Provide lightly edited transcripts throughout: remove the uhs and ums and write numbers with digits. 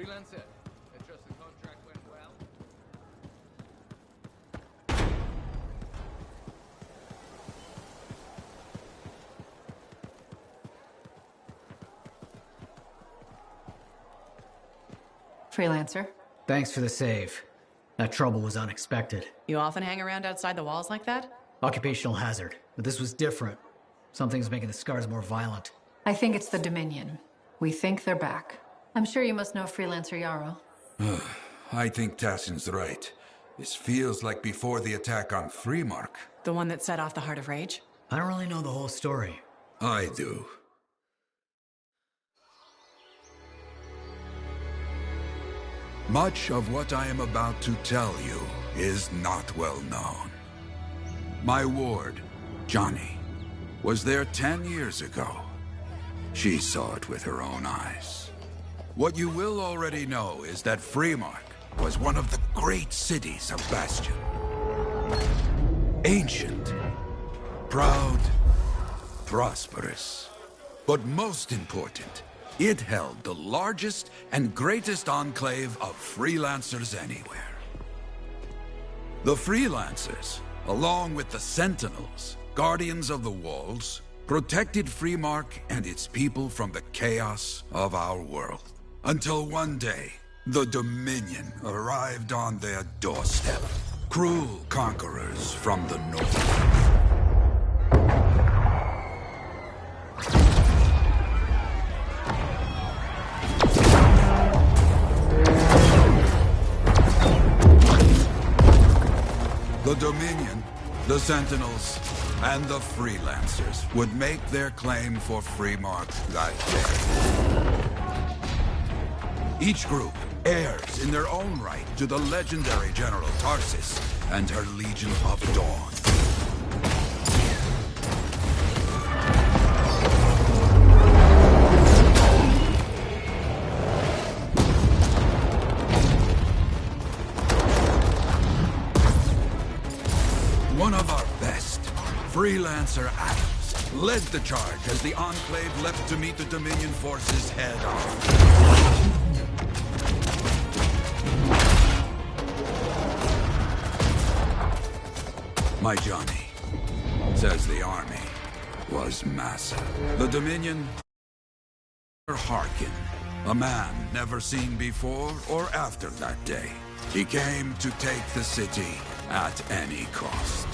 Freelancer, I trust the contract went well. Freelancer. Thanks for the save. That trouble was unexpected. You often hang around outside the walls like that? Occupational hazard, but this was different. Something's making the scars more violent. I think it's the Dominion. We think they're back. I'm sure you must know Freelancer Yarrow. I think Tassin's right. This feels like before the attack on Freemark. The one that set off the Heart of Rage? I don't really know the whole story. I do. Much of what I am about to tell you is not well known. My ward, Johnny, was there 10 years ago. She saw it with her own eyes. What you will already know is that Freemark was one of the great cities of Bastion. Ancient, proud, prosperous. But most important, it held the largest and greatest enclave of freelancers anywhere. The freelancers, along with the Sentinels, guardians of the walls, protected Freemark and its people from the chaos of our world. Until one day, the Dominion arrived on their doorstep. Cruel conquerors from the north. The Dominion, the Sentinels, and the Freelancers would make their claim for Freemark that day. Each group heirs in their own right to the legendary General Tarsis and her Legion of Dawn. One of our best, Freelancer Adams, led the charge as the Enclave left to meet the Dominion forces head-on. My Johnny says the army was massive. The Dominion, Harkin, a man never seen before or after that day. He came to take the city at any cost.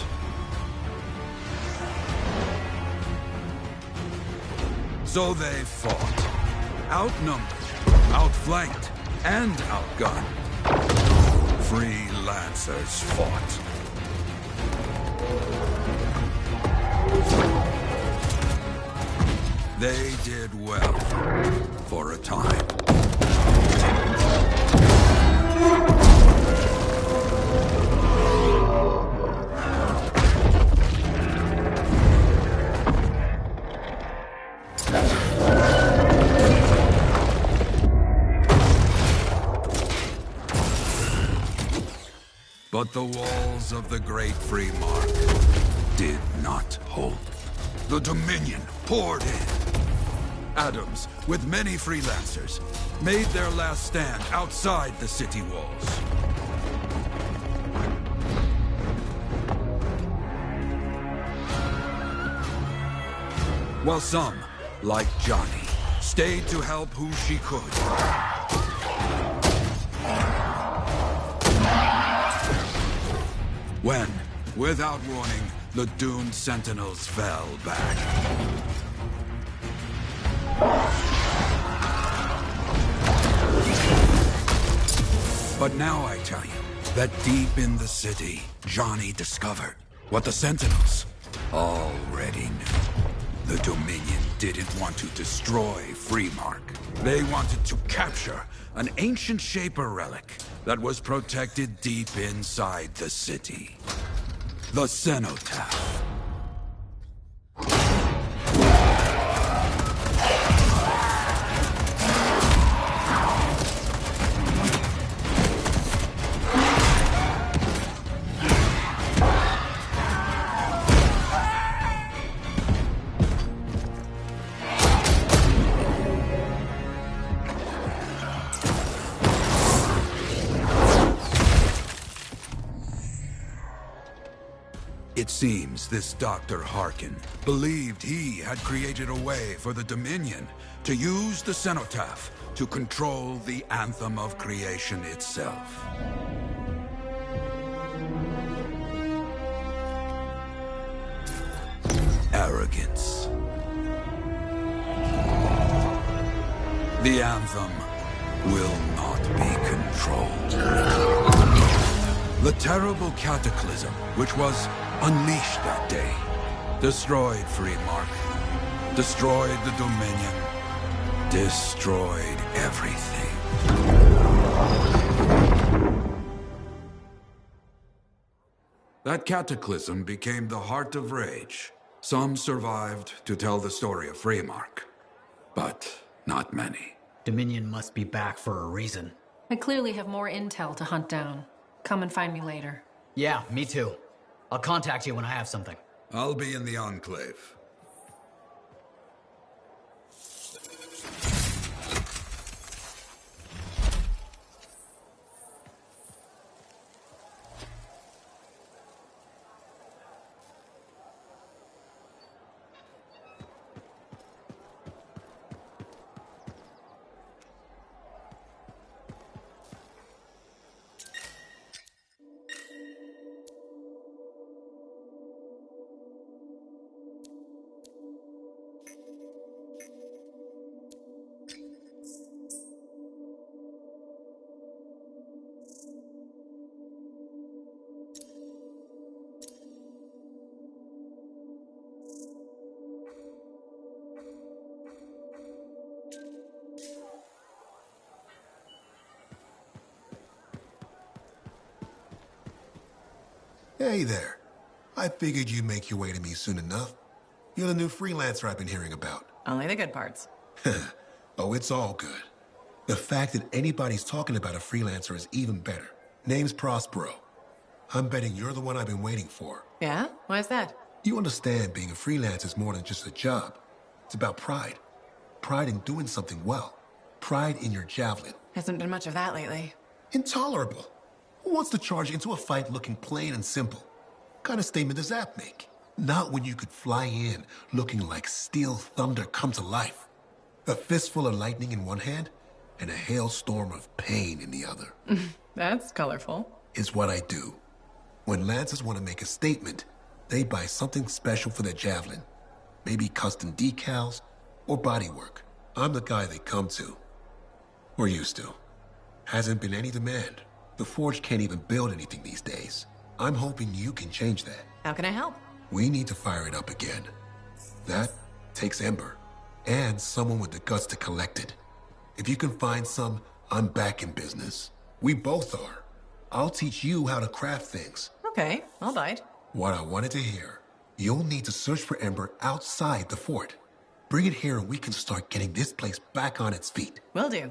So they fought. Outnumbered, outflanked, and outgunned. Freelancers fought. They did well for a time. But the walls of the Great Freemark did not hold. The Dominion poured in. Adams, with many freelancers, made their last stand outside the city walls. While some, like Johnny, stayed to help who she could. When, without warning, the doomed Sentinels fell back. But now I tell you that deep in the city, Johnny discovered what the Sentinels already knew. The Dominion didn't want to destroy Freemark. They wanted to capture an ancient Shaper relic that was protected deep inside the city. The Cenotaph. It seems this Dr. Harkin believed he had created a way for the Dominion to use the cenotaph to control the Anthem of creation itself. Arrogance. The Anthem will not be controlled. The terrible cataclysm which was unleashed that day destroyed Freemark, destroyed the Dominion, destroyed everything. That cataclysm became the heart of Rage. Some survived to tell the story of Freemark, but not many. Dominion must be back for a reason. I clearly have more intel to hunt down. Come and find me later. Yeah, me too. I'll contact you when I have something. I'll be in the Enclave. Hey there. I figured you'd make your way to me soon enough. You're the new freelancer I've been hearing about. Only the good parts. Oh, it's all good. The fact that anybody's talking about a freelancer is even better. Name's Prospero. I'm betting you're the one I've been waiting for. Yeah? Why is that? You understand being a freelance is more than just a job. It's about pride. Pride in doing something well. Pride in your javelin. Hasn't been much of that lately. Intolerable. Who wants to charge into a fight looking plain and simple? What kind of statement does that make? Not when you could fly in looking like steel thunder come to life. A fistful of lightning in one hand and a hailstorm of pain in the other. That's colorful. Is what I do. When Lancers want to make a statement, they buy something special for their javelin. Maybe custom decals or bodywork. I'm the guy they come to. Or used to. Hasn't been any demand. The Forge can't even build anything these days. I'm hoping you can change that. How can I help? We need to fire it up again. That takes Ember. And someone with the guts to collect it. If you can find some, I'm back in business. We both are. I'll teach you how to craft things. Okay, I'll bite. What I wanted to hear. You'll need to search for Ember outside the fort. Bring it here and we can start getting this place back on its feet. Will do.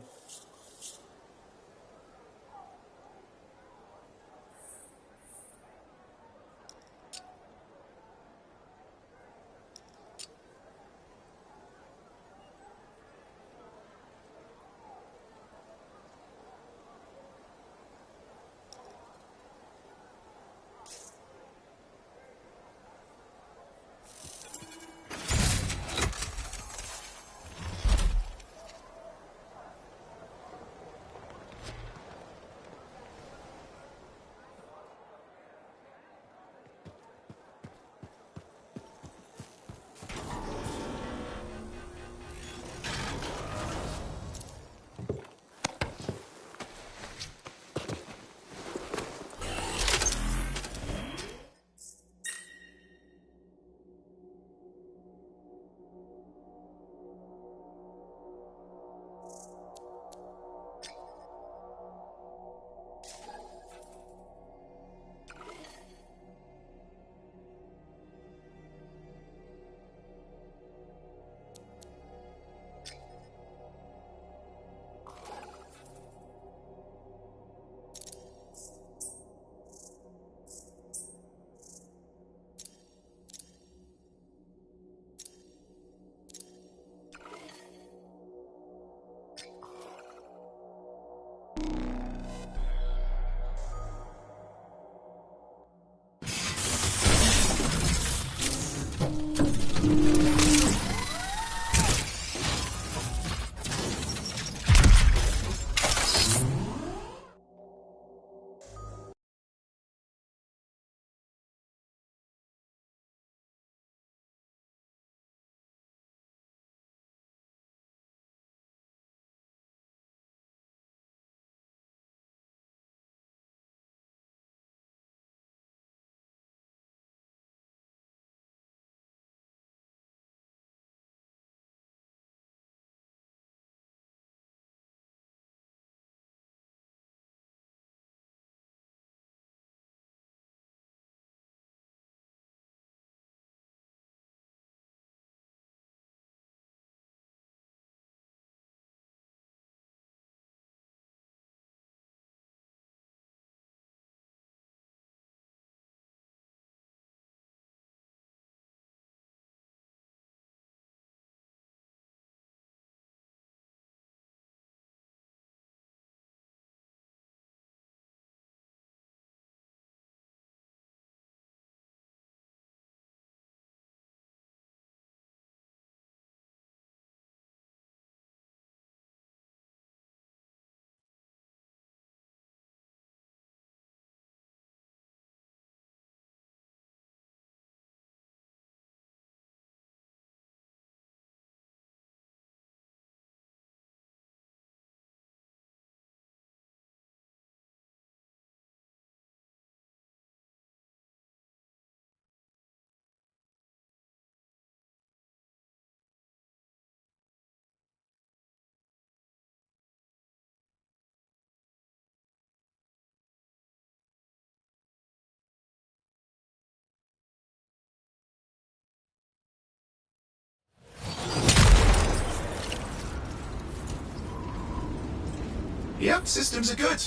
Yep, systems are good.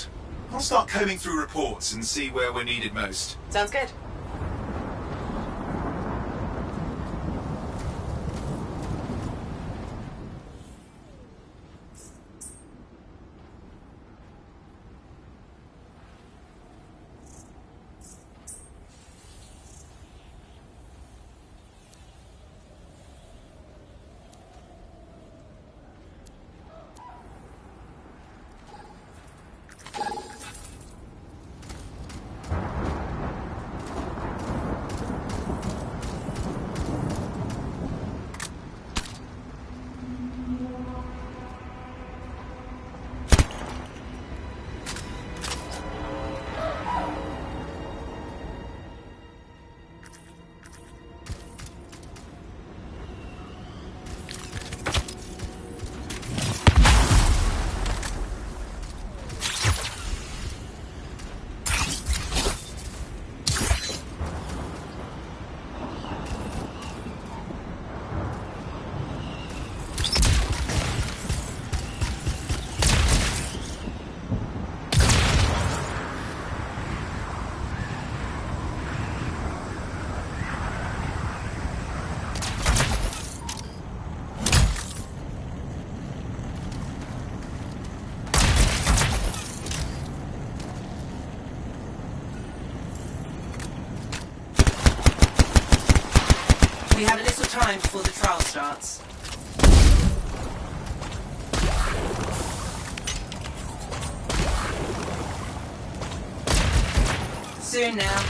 I'll start combing through reports and see where we're needed most. Sounds good. We have a little time before the trial starts. Soon now.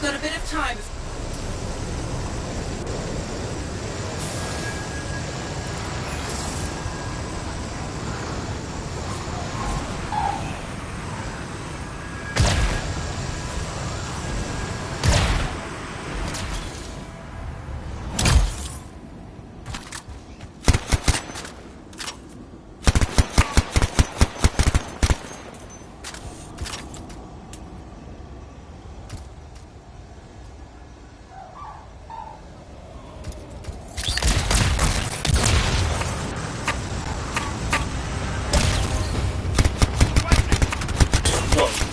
Got a bit of time.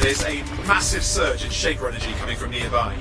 There's a massive surge in Shaper energy coming from nearby.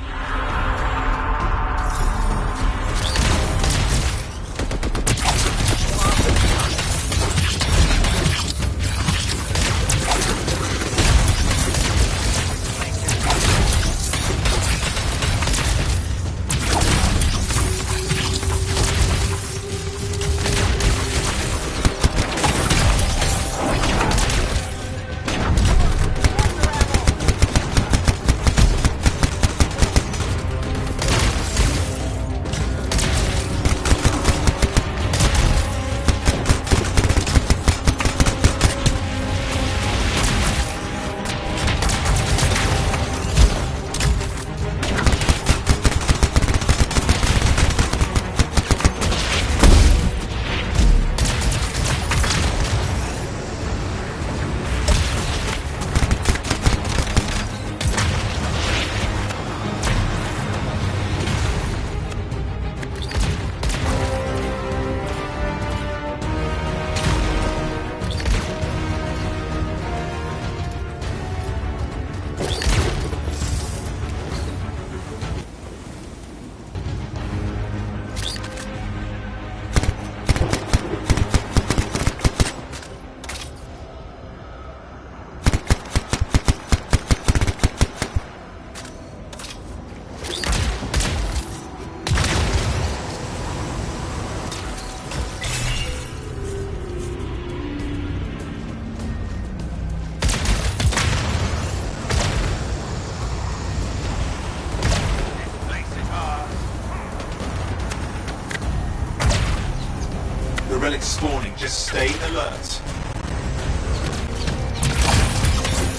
relics spawning. Just stay alert.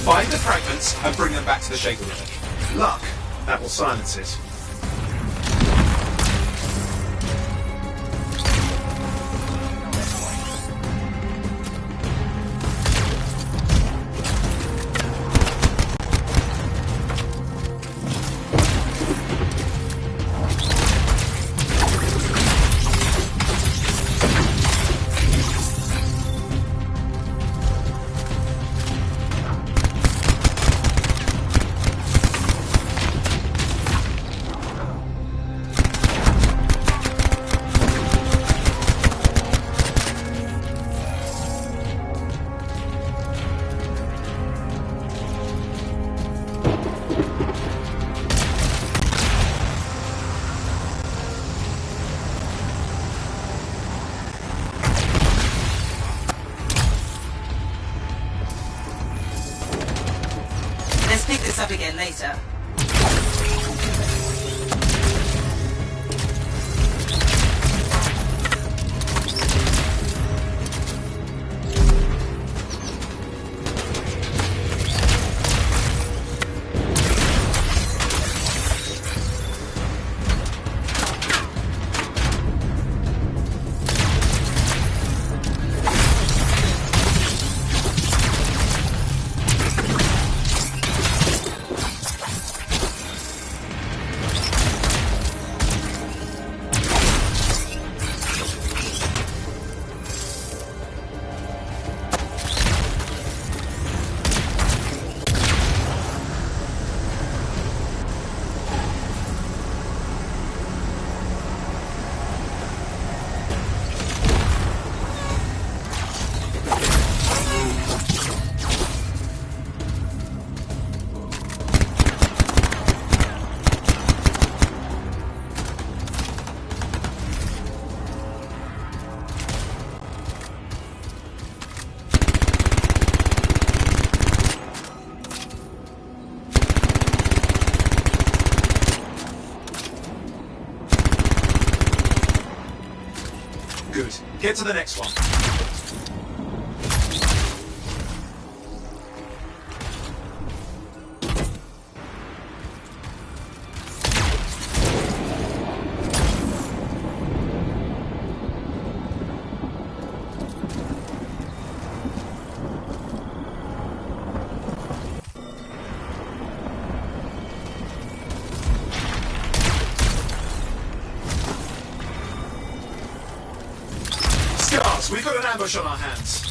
Find the fragments and bring them back to the Shaper Relic. Luck, that will silence it. Let's pick this up again later. Good. Get to the next one. Scars, we've got an ambush on our hands.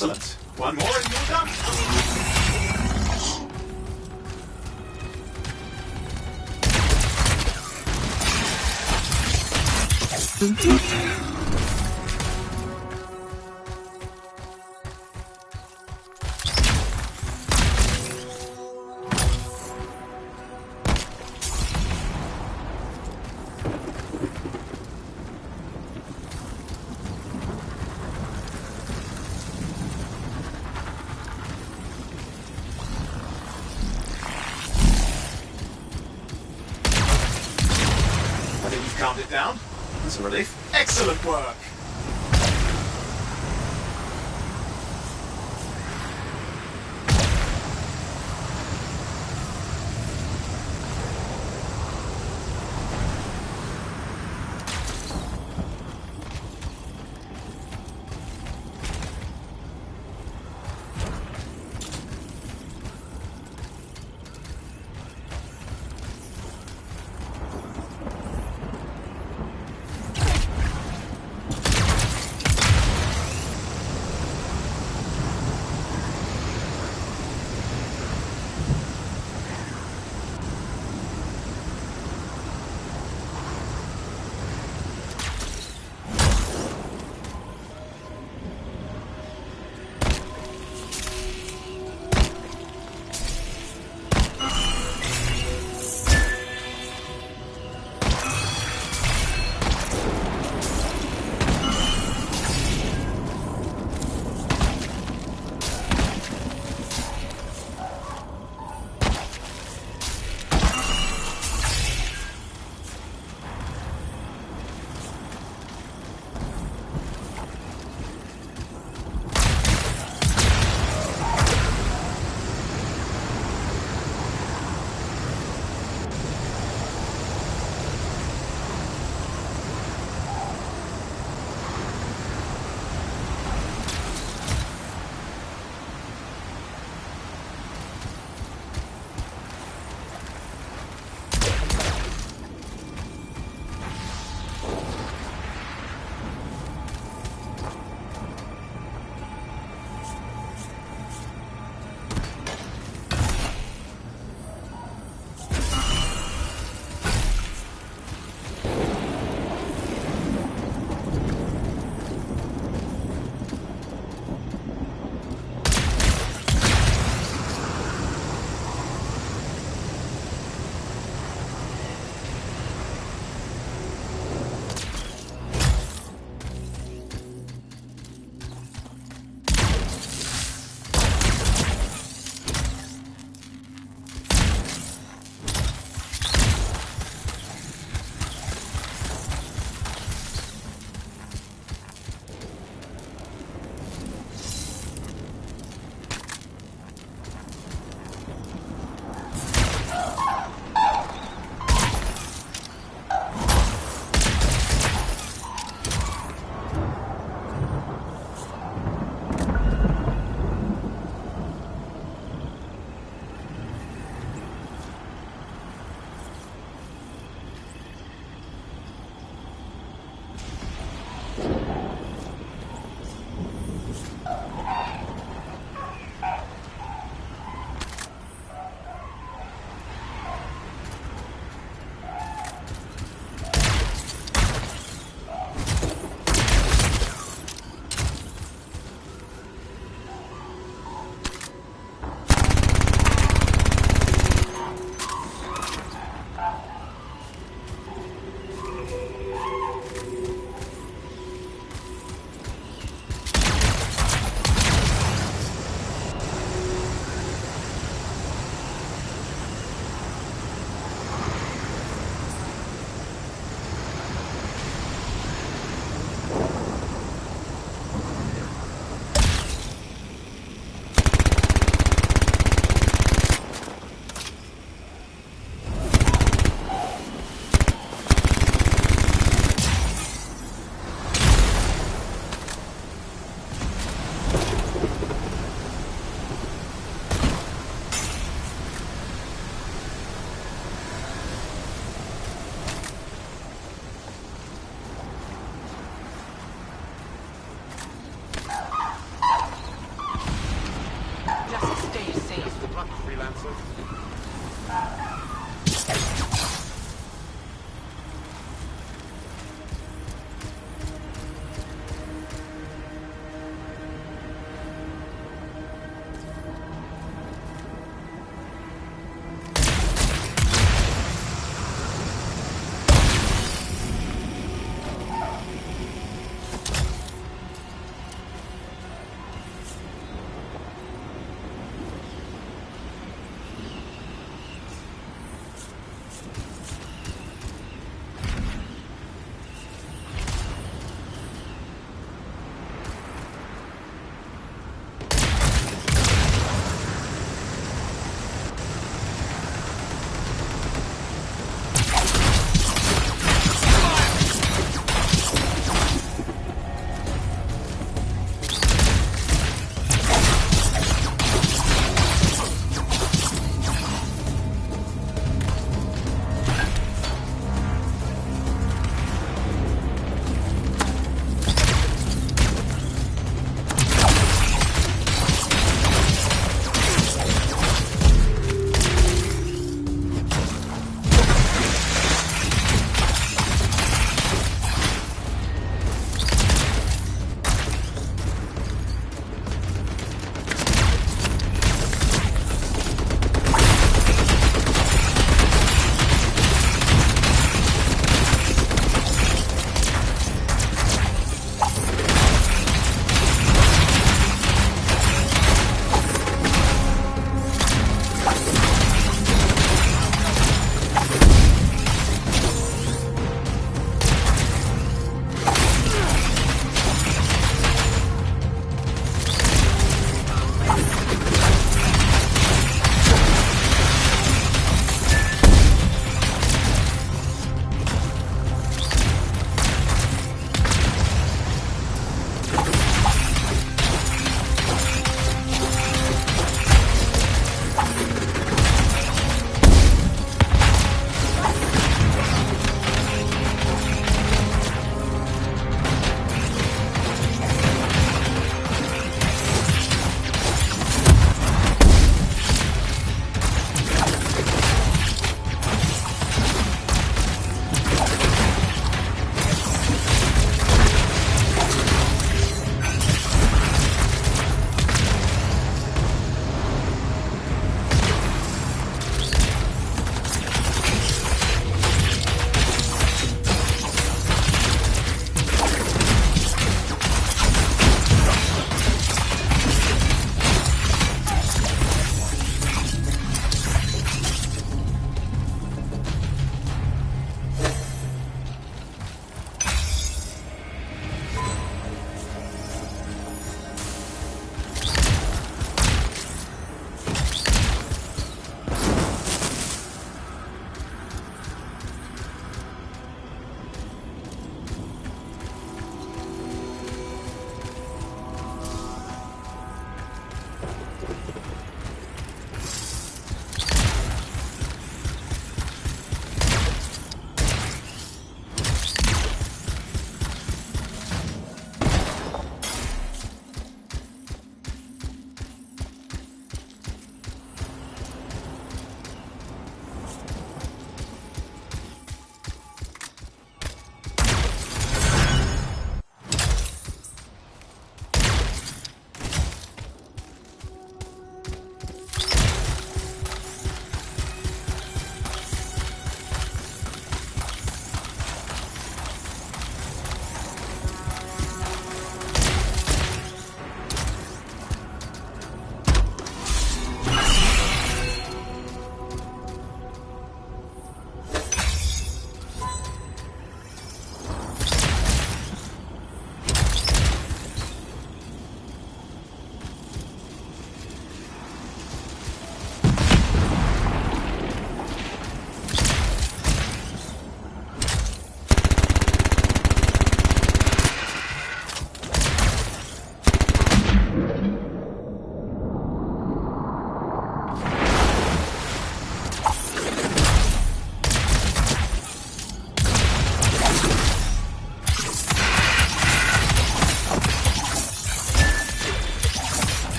Excellent. One more and you're done. I think you've calmed it down. That's a relief. Excellent work.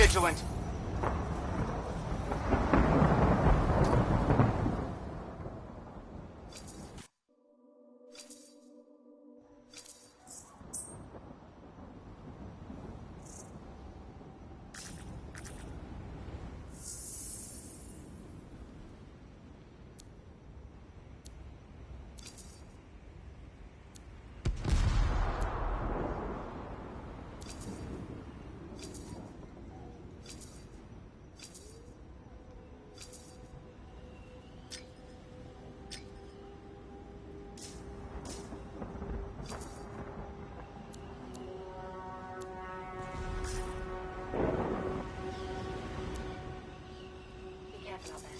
vigilant. Be careful out there.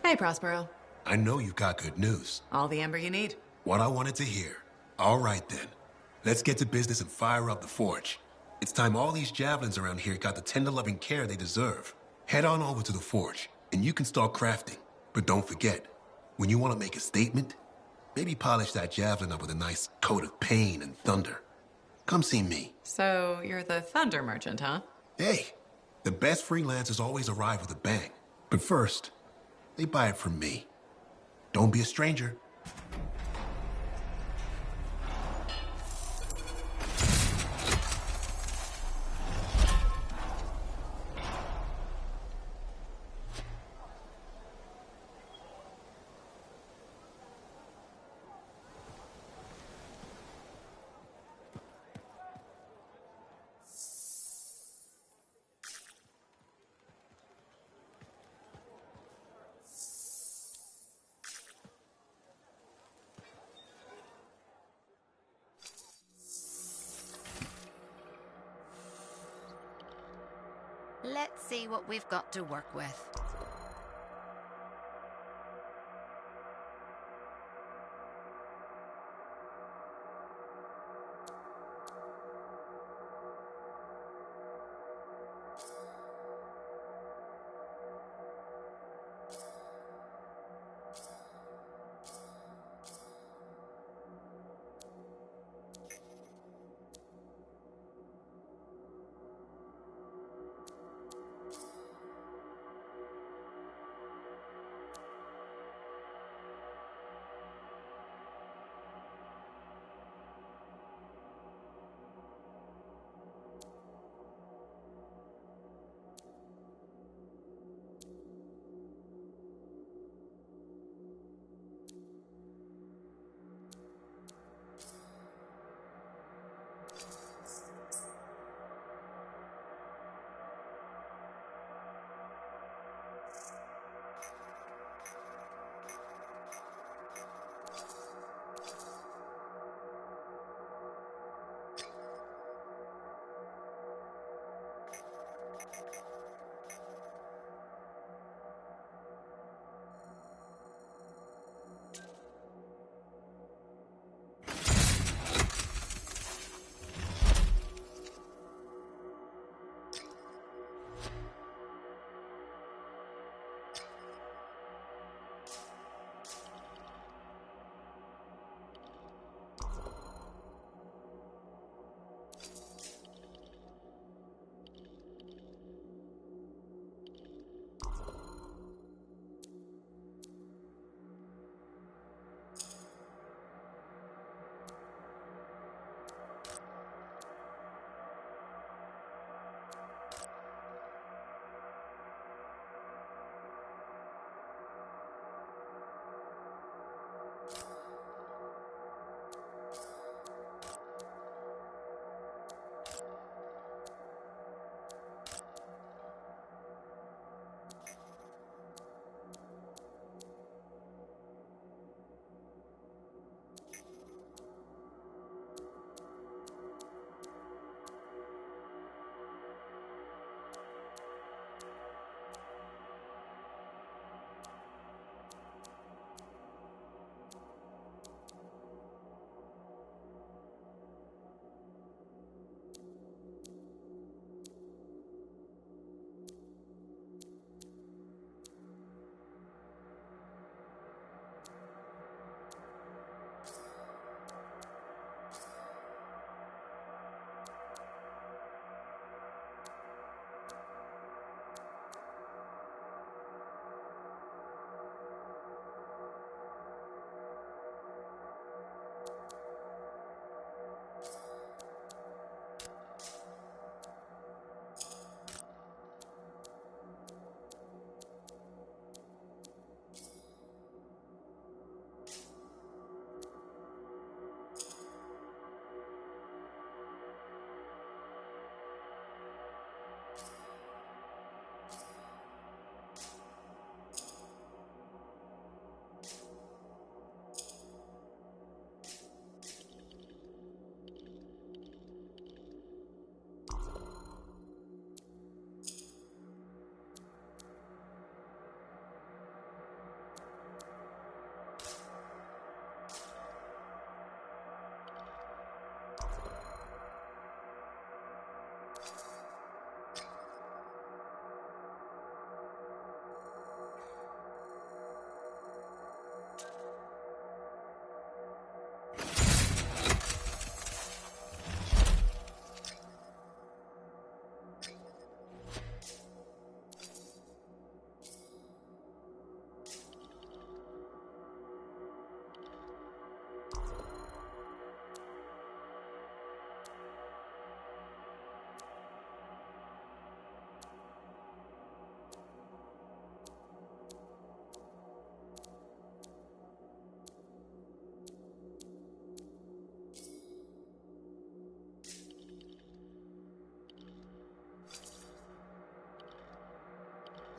Hey, Prospero. I know you've got good news. All the amber you need. What I wanted to hear. All right, then. Let's get to business and fire up the forge. It's time all these javelins around here got the tender loving care they deserve. Head on over to the forge, and you can start crafting. But don't forget, when you want to make a statement, maybe polish that javelin up with a nice coat of pain and thunder. Come see me. So, you're the thunder merchant, huh? Hey, the best freelancers always arrive with a bang. But first, they buy it from me. Don't be a stranger. see what we've got to work with.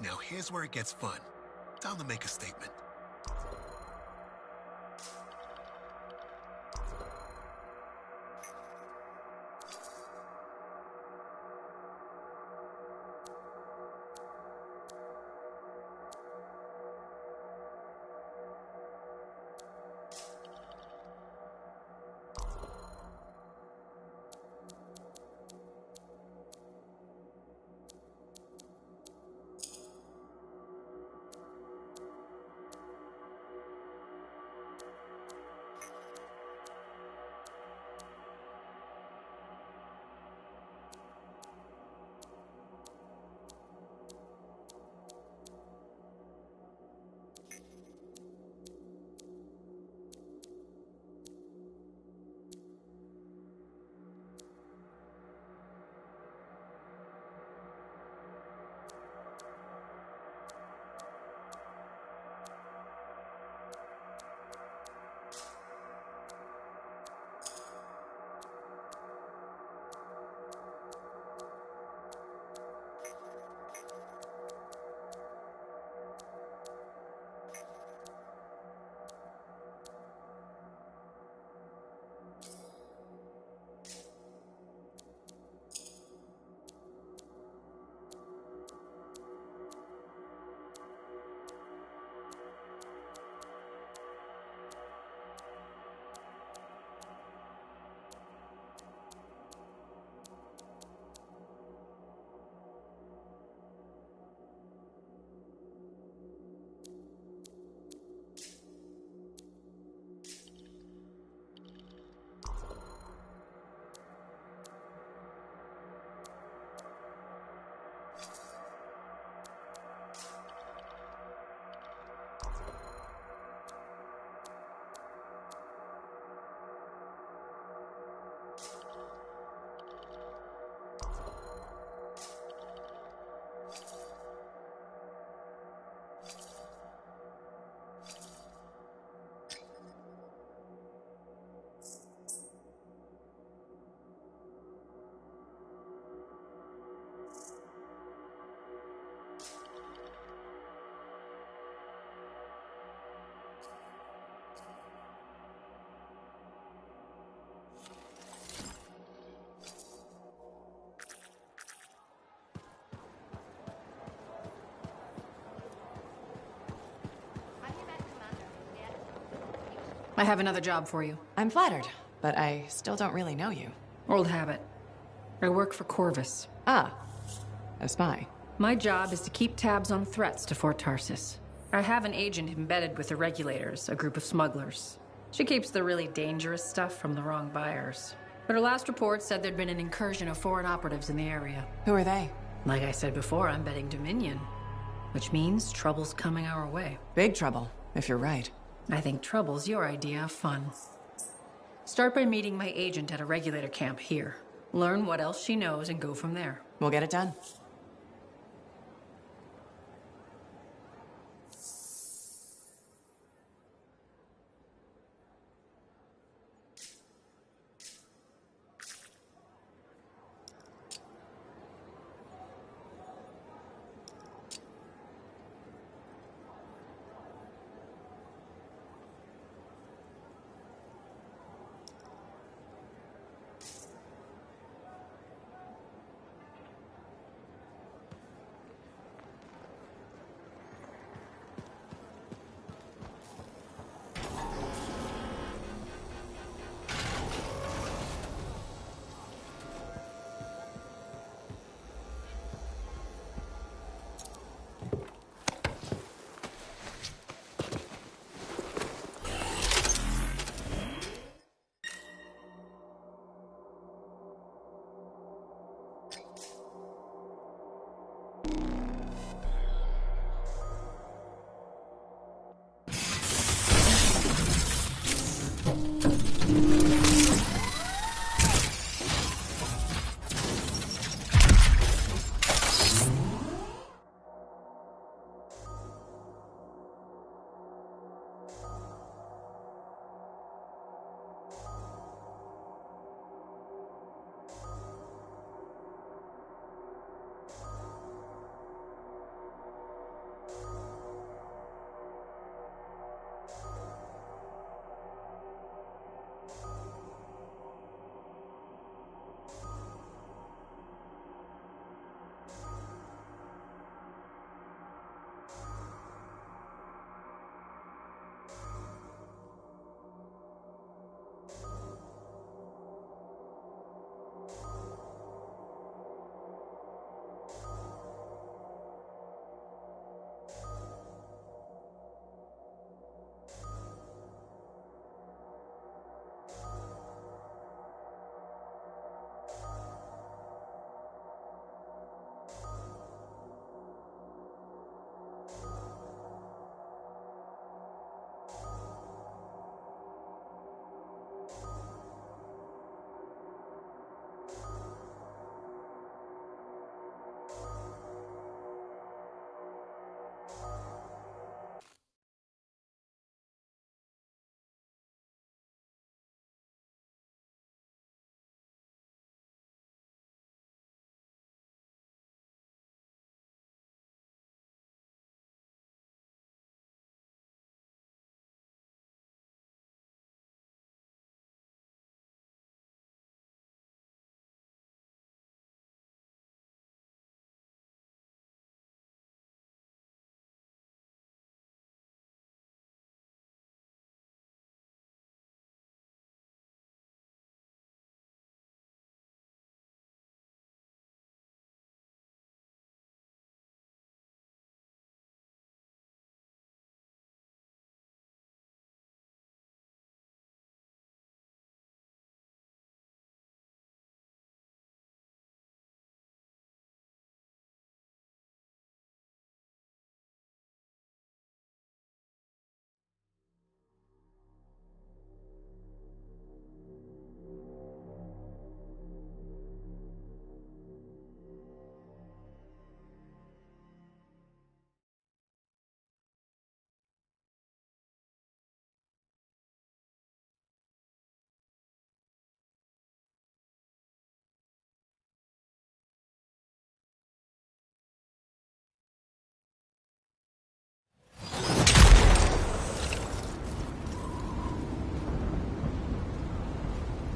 Now here's where it gets fun. Time to make a statement. I have another job for you. I'm flattered, but I still don't really know you. Old habit. I work for Corvus. Ah, a spy. My job is to keep tabs on threats to Fort Tarsis. I have an agent embedded with the regulators, a group of smugglers. She keeps the really dangerous stuff from the wrong buyers. But her last report said there'd been an incursion of foreign operatives in the area. Who are they? Like I said before, I'm betting Dominion. Which means trouble's coming our way. Big trouble, if you're right. I think trouble's your idea of fun. Start by meeting my agent at a regulator camp here. Learn what else she knows and go from there. We'll get it done.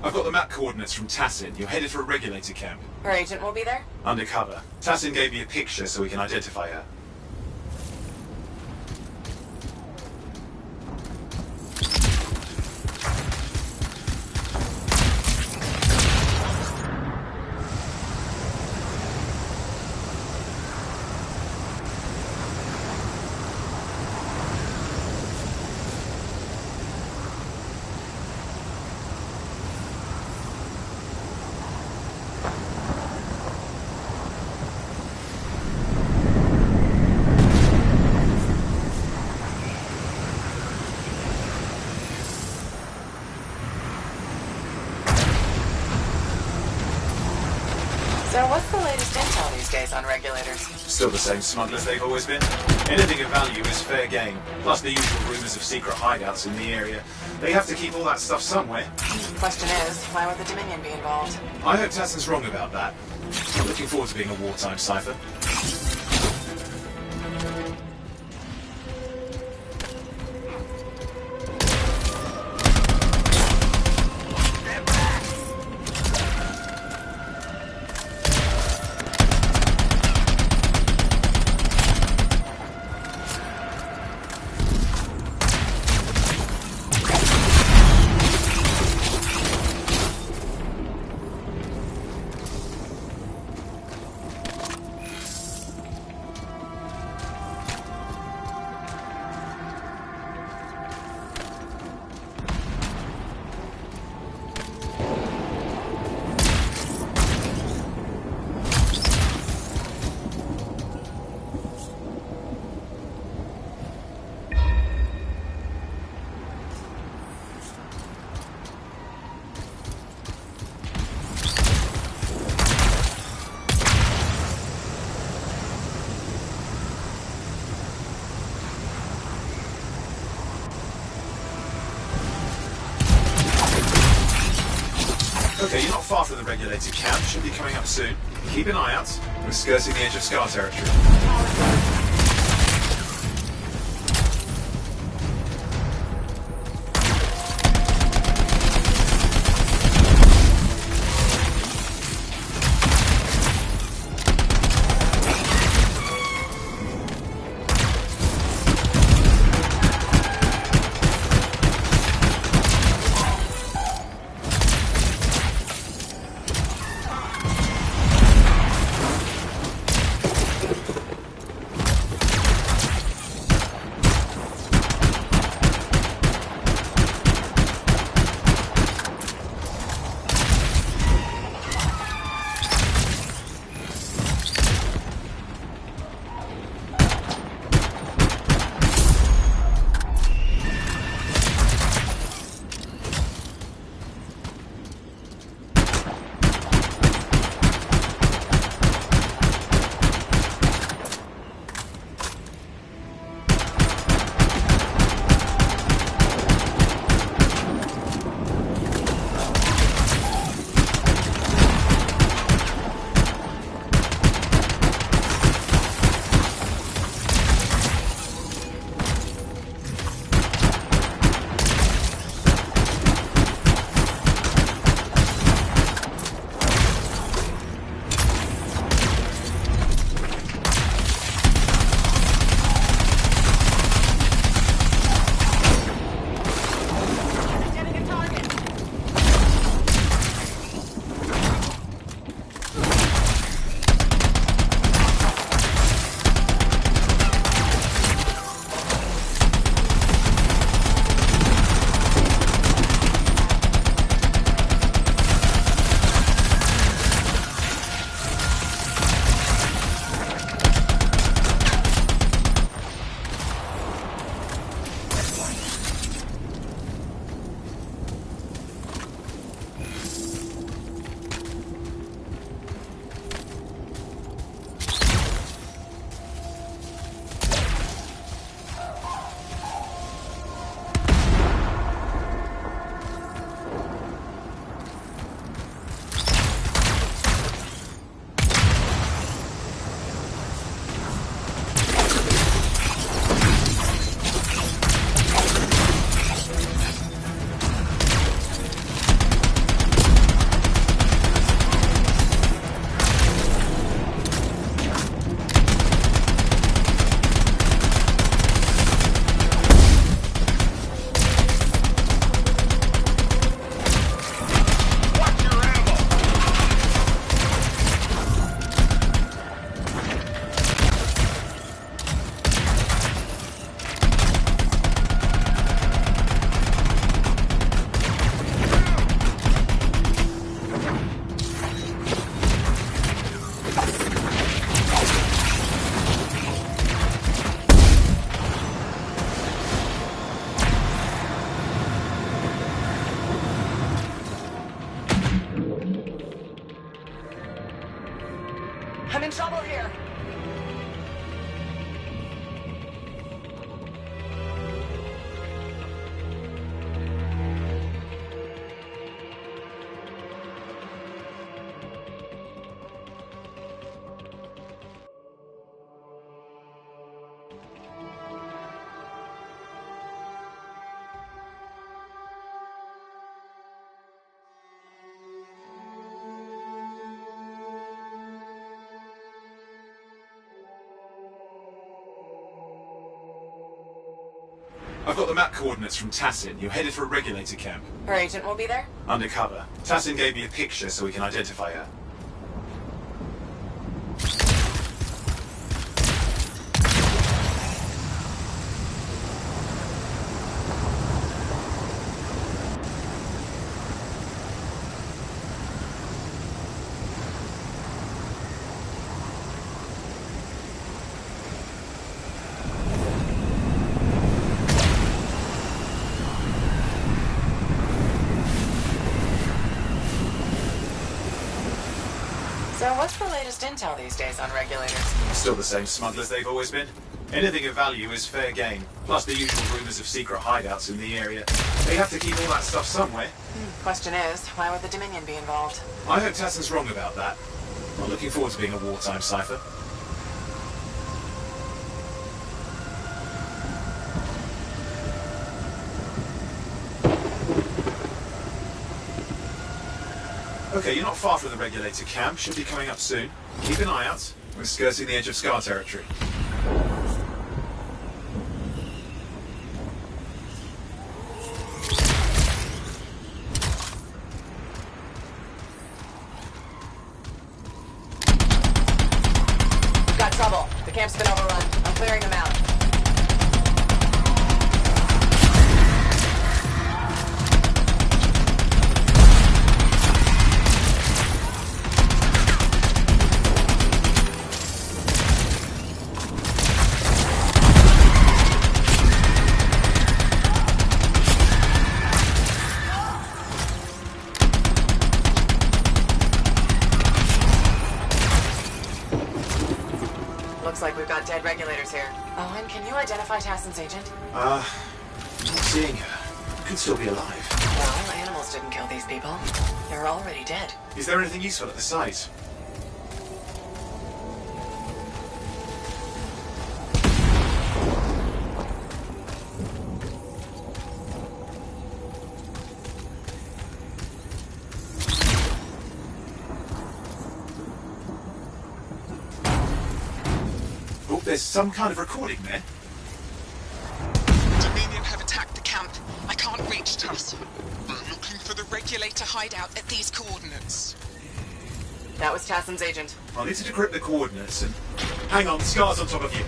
I've got the map coordinates from Tassin. You're headed for a regulator camp. Her agent will be there? Undercover. Tassin gave me a picture so we can identify her. So what's the latest intel these days on regulators? Still the same smugglers they've always been. Anything of value is fair game, plus the usual rumors of secret hideouts in the area. They have to keep all that stuff somewhere. Question is, why would the Dominion be involved? I hope Tasson's wrong about that. I'm looking forward to being a wartime cipher. Okay, you're not far from the regulated camp. Should be coming up soon. Keep an eye out. We're skirting the edge of Scar territory. I'm in trouble here. I've got the map coordinates from Tassin. You're headed for a regulator camp. Her agent will be there? Undercover. Tassin gave me a picture so we can identify her. So what's the latest intel these days on regulators? Still the same smugglers they've always been. Anything of value is fair game. Plus the usual rumors of secret hideouts in the area. They have to keep all that stuff somewhere. Question is, why would the Dominion be involved? I hope Tassin's wrong about that. I'm looking forward to being a wartime cipher. Okay, you're not far from the regulator camp. Should be coming up soon. Keep an eye out. We're skirting the edge of Scar territory. Got trouble. The camp's been overrun. I'm clearing them out. Looks like we've got dead regulators here. Owen, can you identify Tassin's agent? I'm not seeing her. Could still be alive. Well, animals didn't kill these people. They're already dead. Is there anything useful at the site? Oh, there's some kind of recording there. Dominion have attacked the camp. I can't reach Tuss. We're looking for the regulator hideout at these coordinates. That was Tassin's agent. I'll need to decrypt the coordinates and... Hang on, Scar's on top of you.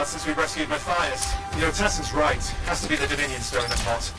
Since we rescued Matthias. You know, Tassin's right. Has to be the Dominion stirring the pot.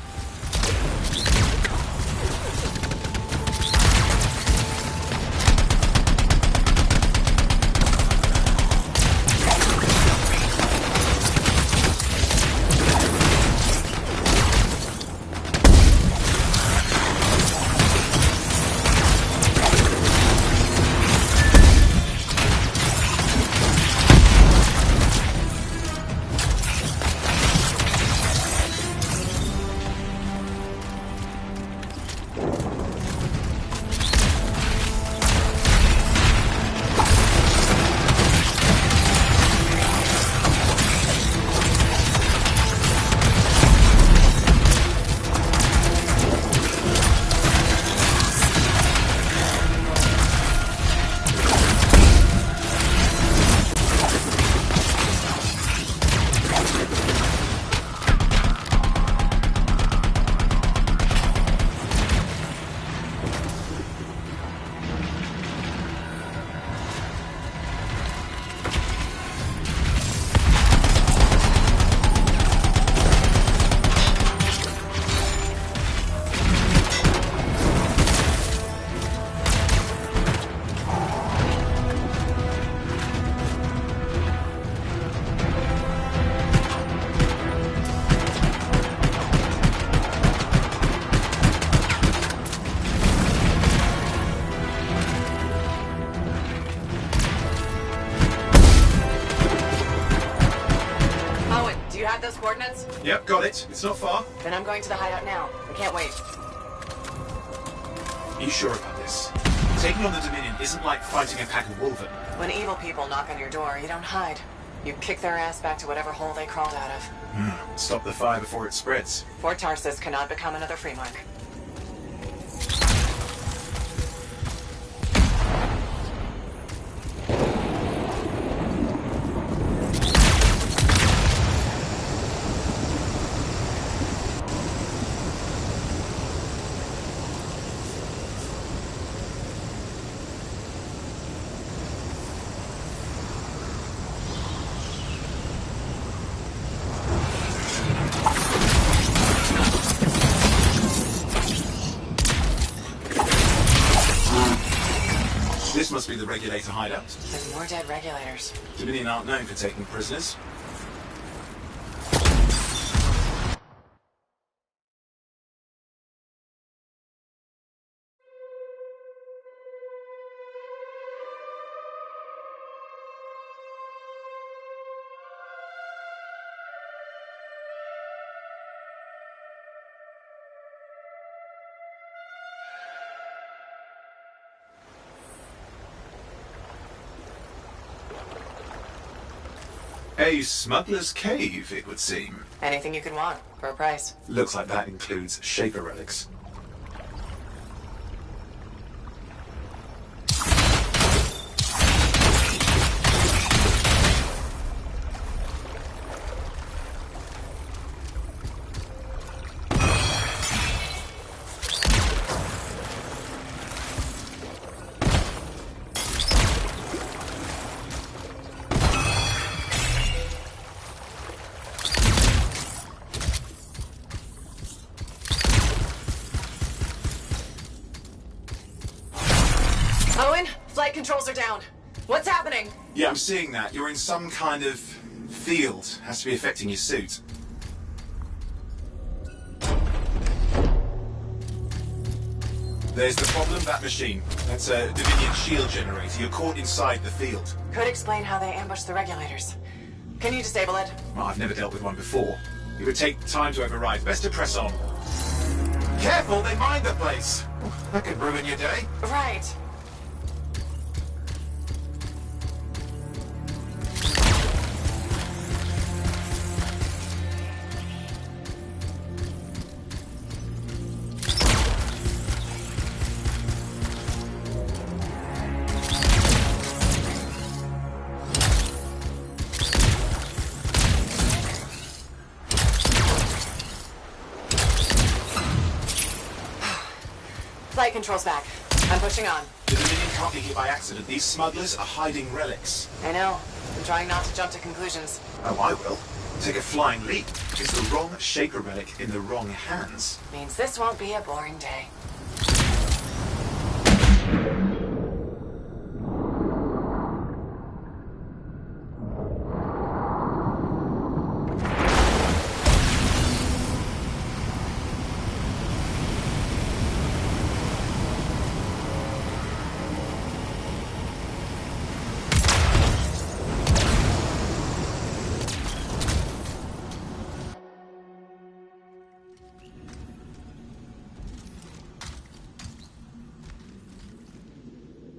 Yep, got it. It's not far. Then I'm going to the hideout now. I can't wait. Are you sure about this? Taking on the Dominion isn't like fighting a pack of wolven. When evil people knock on your door, you don't hide. You kick their ass back to whatever hole they crawled out of. Stop the fire before it spreads. Fort Tarsus cannot become another Freemark. This must be the Regulator hideout. There's more dead regulators. Dominion aren't known for taking prisoners. A smuggler's cave, it would seem. Anything you could want, for a price. Looks like that includes Shaper relics. Owen, flight controls are down. What's happening? Yeah, I'm seeing that. You're in some kind of field. Has to be affecting your suit. There's the problem, that machine. That's a Dominion shield generator. You're caught inside the field. Could explain how they ambushed the regulators. Can you disable it? Well, I've never dealt with one before. It would take time to override. Best to press on. Careful, they mine the place. That could ruin your day. Right. Flight controls back. I'm pushing on. The Dominion can't be here by accident. These smugglers are hiding relics. I know. I'm trying not to jump to conclusions. Oh, I will. Take a flying leap. It's the wrong Shaper relic in the wrong hands. Means this won't be a boring day.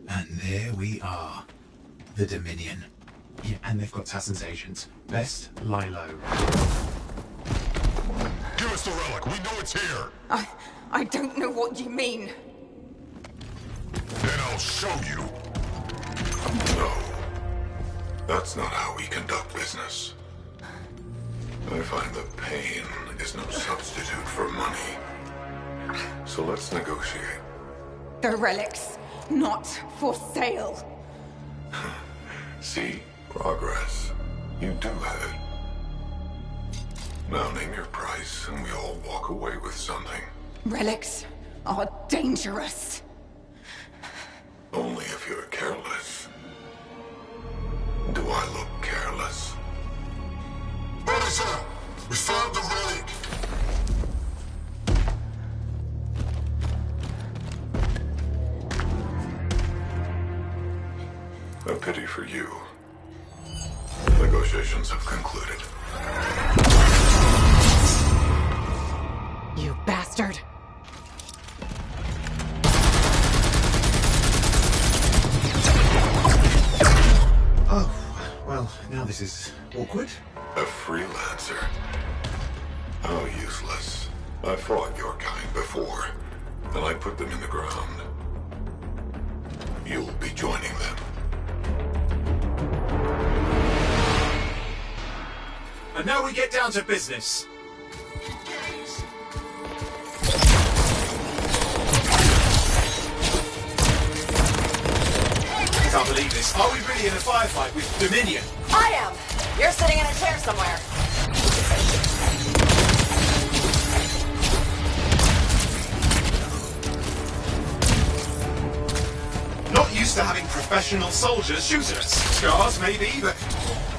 And there we are. The Dominion. Yeah, and they've got Tassin's agents. Best lie low. Give us the relic. We know it's here. I don't know what you mean. Then I'll show you. No. That's not how we conduct business. I find that pain is no substitute for money. So let's negotiate. The relics, not for sale. See? Progress. You do have it. Now name your price, and we all walk away with something. Relics are dangerous. Only if you're careless. Do I look careless? Officer, we found the relic. A pity for you. Negotiations have concluded. You bastard! Oh, well, now this is awkward. A freelancer? How useless. I fought your kind before, and I put them in the ground. You'll be joining them. And now we get down to business. I can't believe this. Are we really in a firefight with Dominion? I am! You're sitting in a chair somewhere. Not used to having professional soldiers shoot at us. Scars, maybe, but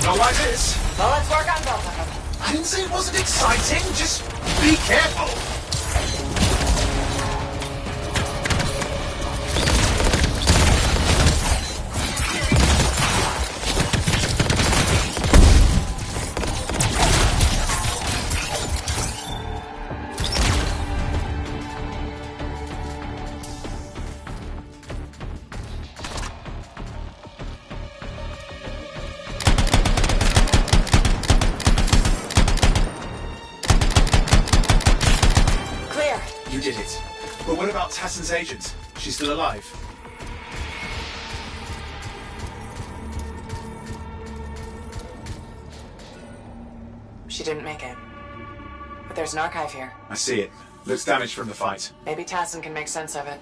not like this. Well, let's work on both of them. I didn't say it wasn't exciting. Just be careful. You did it. But what about Tassin's agent? She's still alive? She didn't make it. But there's an archive here. I see it. Looks damaged from the fight. Maybe Tassin can make sense of it.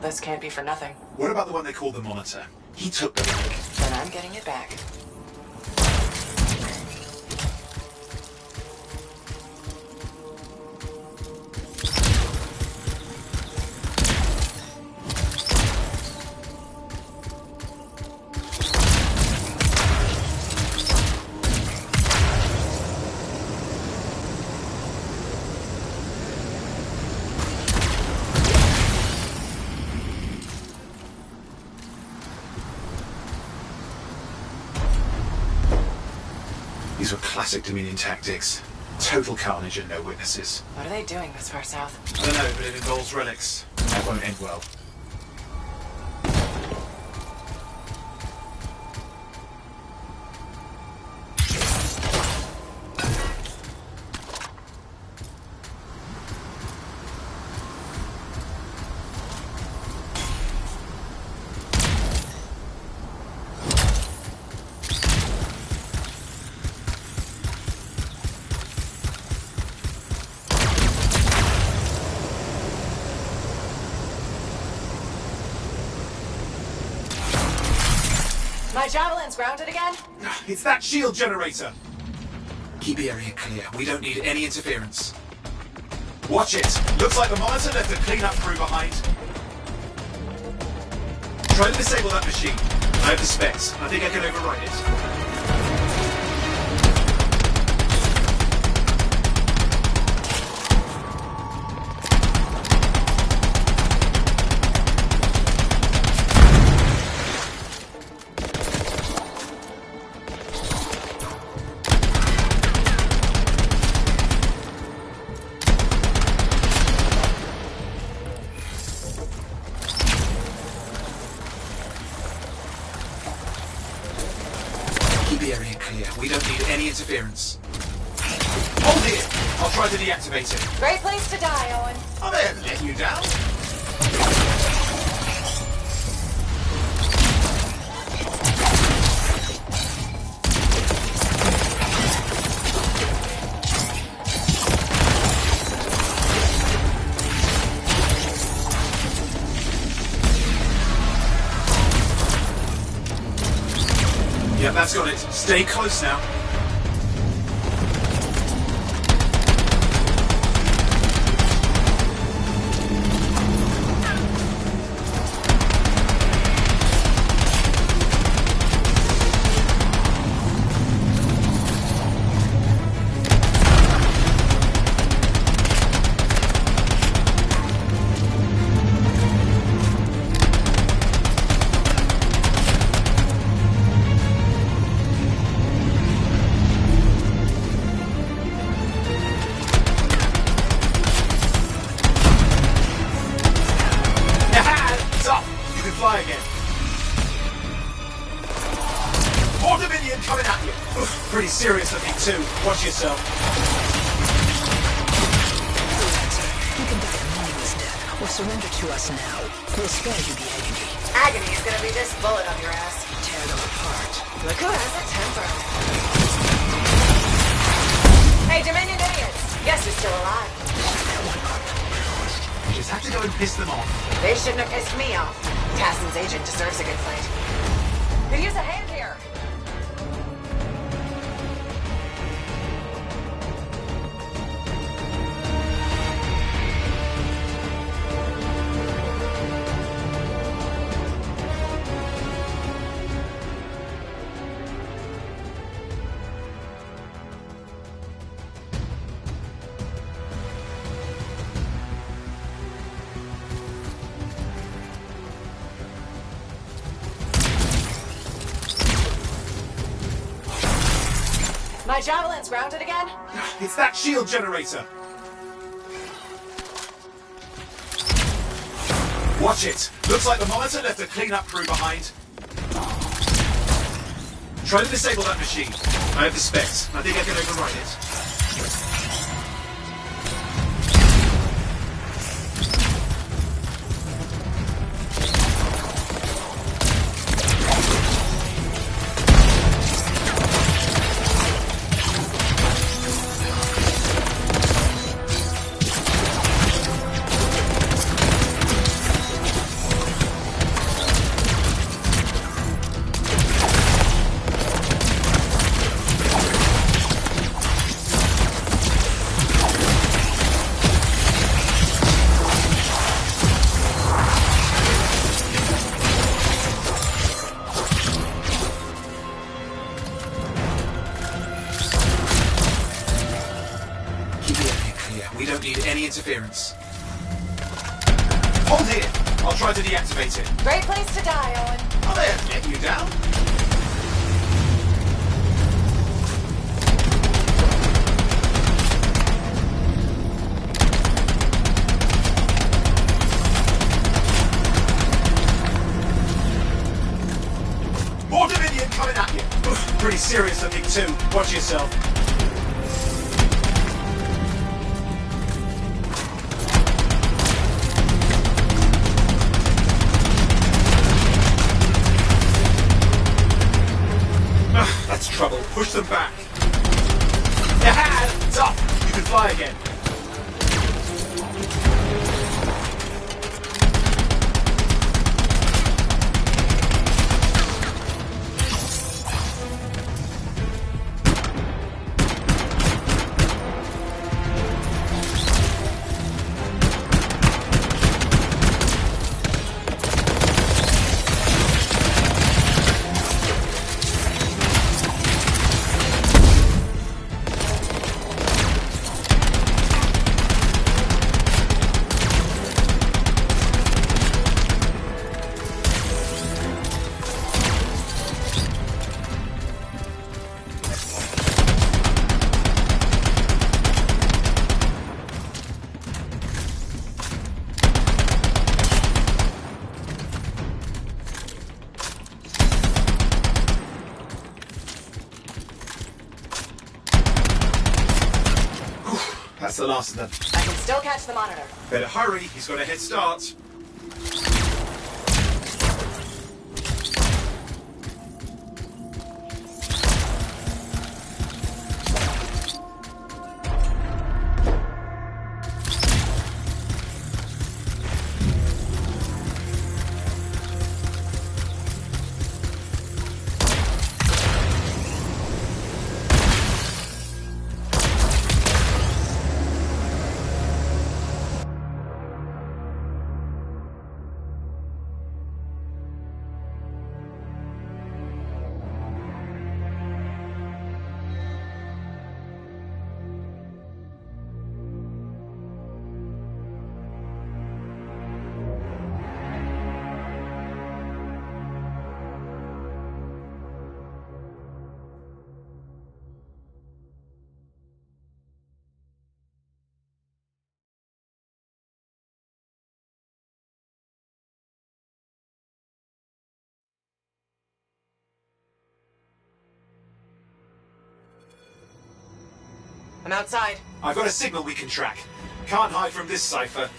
This can't be for nothing. What about the one they call the Monitor? He took the relic. Then I'm getting it back. These were classic Dominion tactics. Total carnage and no witnesses. What are they doing this far south? I don't know, but it involves relics. That won't end well. My javelin's grounded again? It's that shield generator! Keep the area clear. We don't need any interference. Watch it! Looks like the Monitor left a cleanup crew behind. Try to disable that machine. I have the specs. I think I can override it. Keep the area clear. We don't need any interference. Hold here! I'll try to deactivate it. Great place to die, Owen. I may have let you down. Yeah, that's got it. Stay close now. fly again. More Dominion coming at you. Oof, pretty serious looking too. Watch yourself. You can die a meaningless death, or surrender to us now. We'll spare you the agony. Agony is gonna be this bullet up your ass. Tear them apart. Look who has a temper. Hey, Dominion idiots! Guess you're still alive. You just have to go and piss them off. They shouldn't have pissed me off. Tassin's agent deserves a good fight. Could use a hand here. My javelin's grounded again? It's that shield generator. Watch it. Looks like the monitor left a cleanup crew behind. Try to disable that machine. I have the specs. I think I can override it. Interference. Hold here. I'll try to deactivate it. Great place to die, Owen. Oh, there. Getting you down. More Dominion coming at you. Oof, pretty serious looking too. Watch yourself. Trouble. Push them back. Yeah, tough. You can fly again. That's the last of them. I can still catch the monitor. Better hurry, he's got a head start. I'm outside. I've got a signal we can track. Can't hide from this cipher.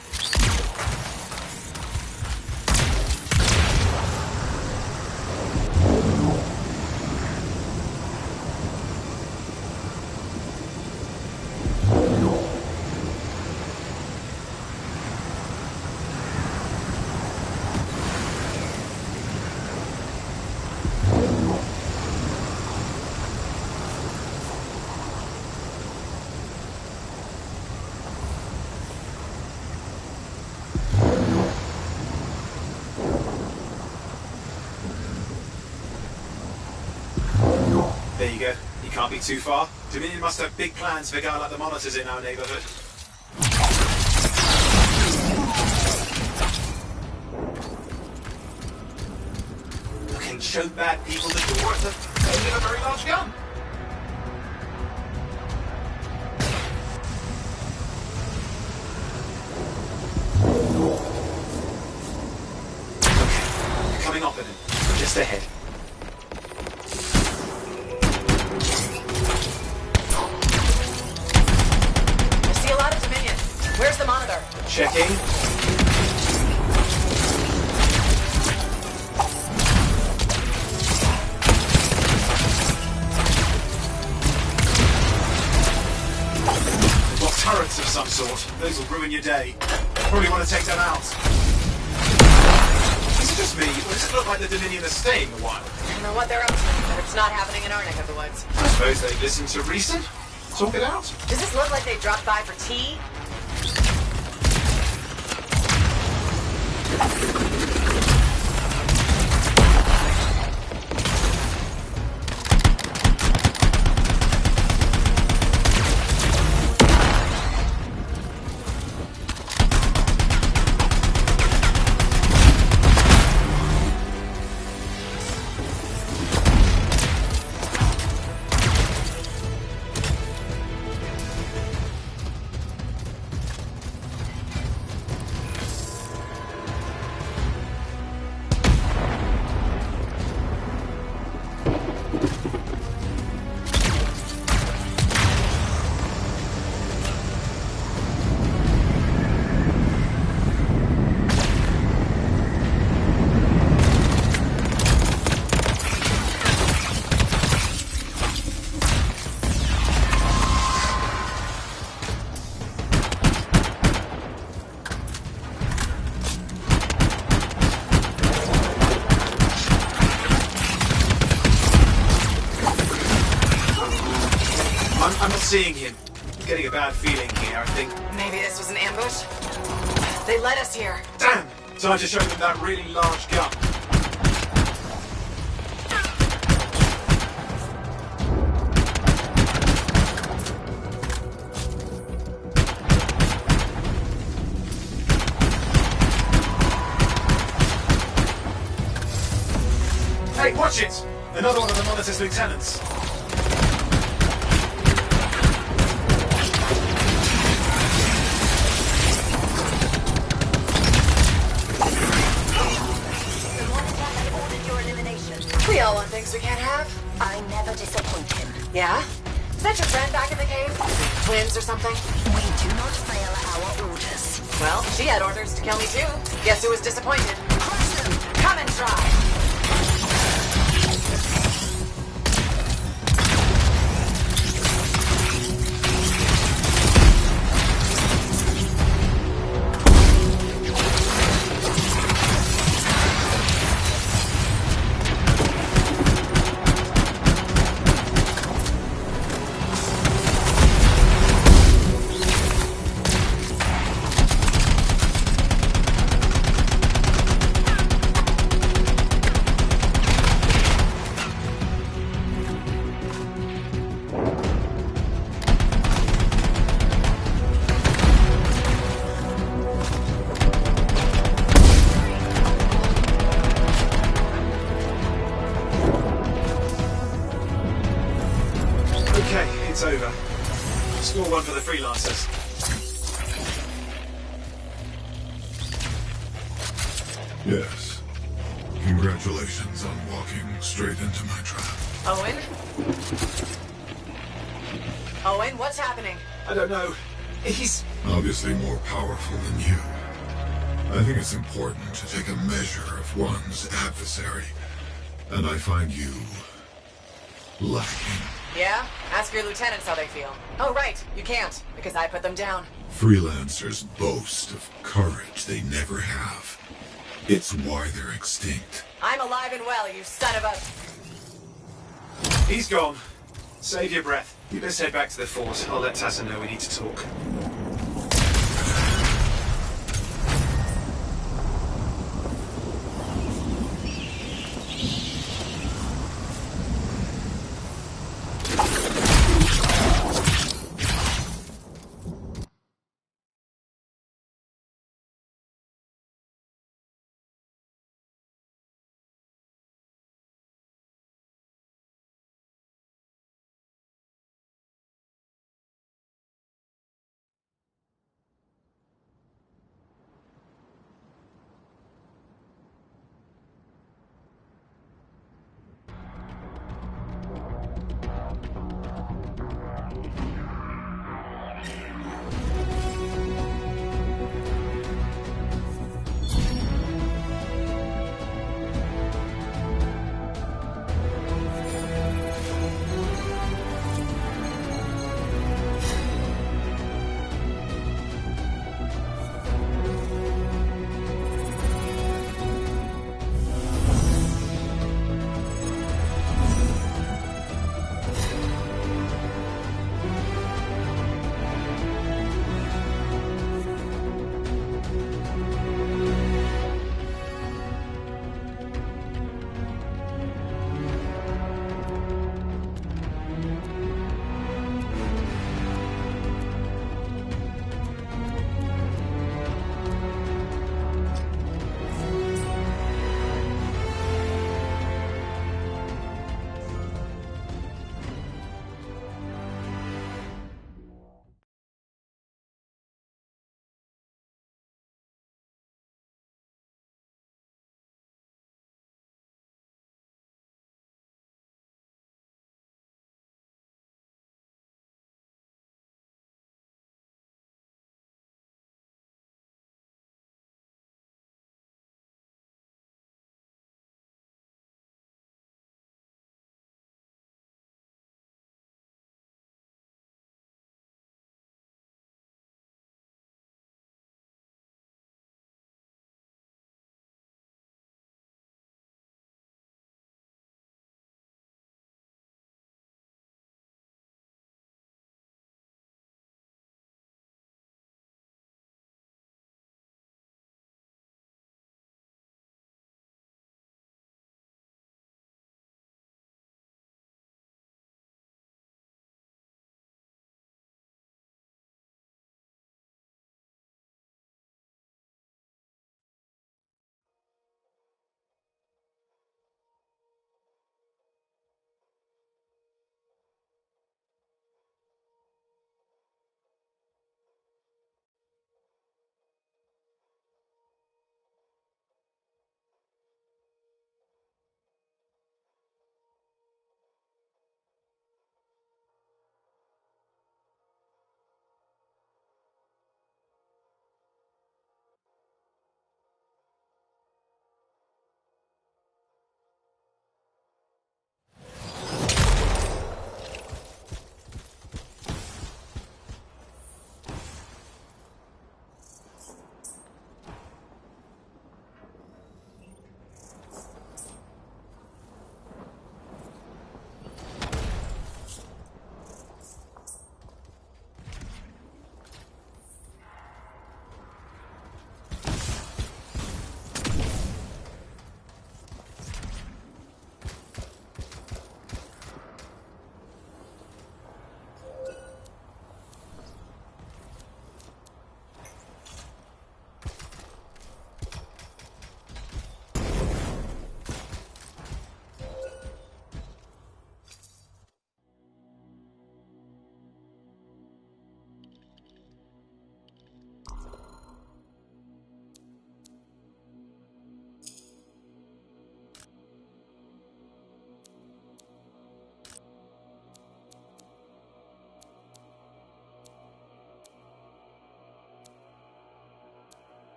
There you go. You can't be too far. Dominion must have big plans for a guy like the monitors in our neighborhood. Looking show bad people the door at the end of a very large gun. Okay, you're coming up on him. Just ahead. Where's the monitor? Checking. Well, turrets of some sort. Those will ruin your day. Probably want to take them out. Is it just me, or does it look like the Dominion are staying a while? I don't know what they're up to, but it's not happening in our neck of the woods. I suppose they listen to reason? Talk it out? Does this look like they dropped by for tea? I'm not seeing him. I'm getting a bad feeling here, I think. Maybe this was an ambush? They led us here. Damn! Time to show them that really large gun. Hey, watch it! Another one of the Monitor's lieutenants. We all want things we can't have. I never disappoint him. Yeah? Is that your friend back in the cave? Twins or something? We do not fail our orders. Well, she had orders to kill me too. Guess who was disappointed? Crush them! Come and try! Okay, it's over. Score one for the freelancers. Yes. Congratulations on walking straight into my trap. Owen? Owen, what's happening? I don't know. He's... Obviously more powerful than you. I think it's important to take a measure of one's adversary. And I find you... lacking. Yeah? Ask your lieutenants how they feel. Oh, right. You can't, because I put them down. Freelancers boast of courage they never have. It's why they're extinct. I'm alive and well, you son of a... He's gone. Save your breath. You best head back to the fort. I'll let Tassa know we need to talk.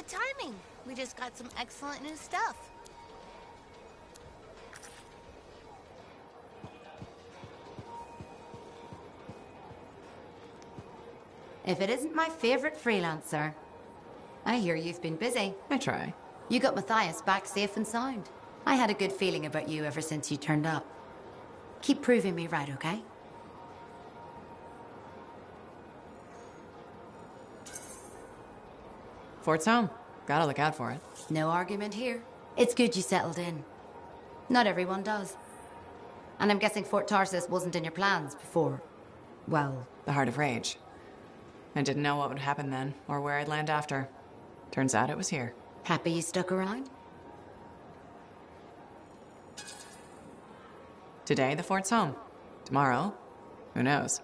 Good timing. We just got some excellent new stuff. If it isn't my favorite freelancer. I hear you've been busy. I try. You got Matthias back safe and sound. I had a good feeling about you ever since you turned up. Keep proving me right, okay? Fort's home. Gotta look out for it. No argument here. It's good you settled in. Not everyone does. And I'm guessing Fort Tarsis wasn't in your plans before, well... The Heart of Rage. I didn't know what would happen then, or where I'd land after. Turns out it was here. Happy you stuck around? Today, the fort's home. Tomorrow, who knows?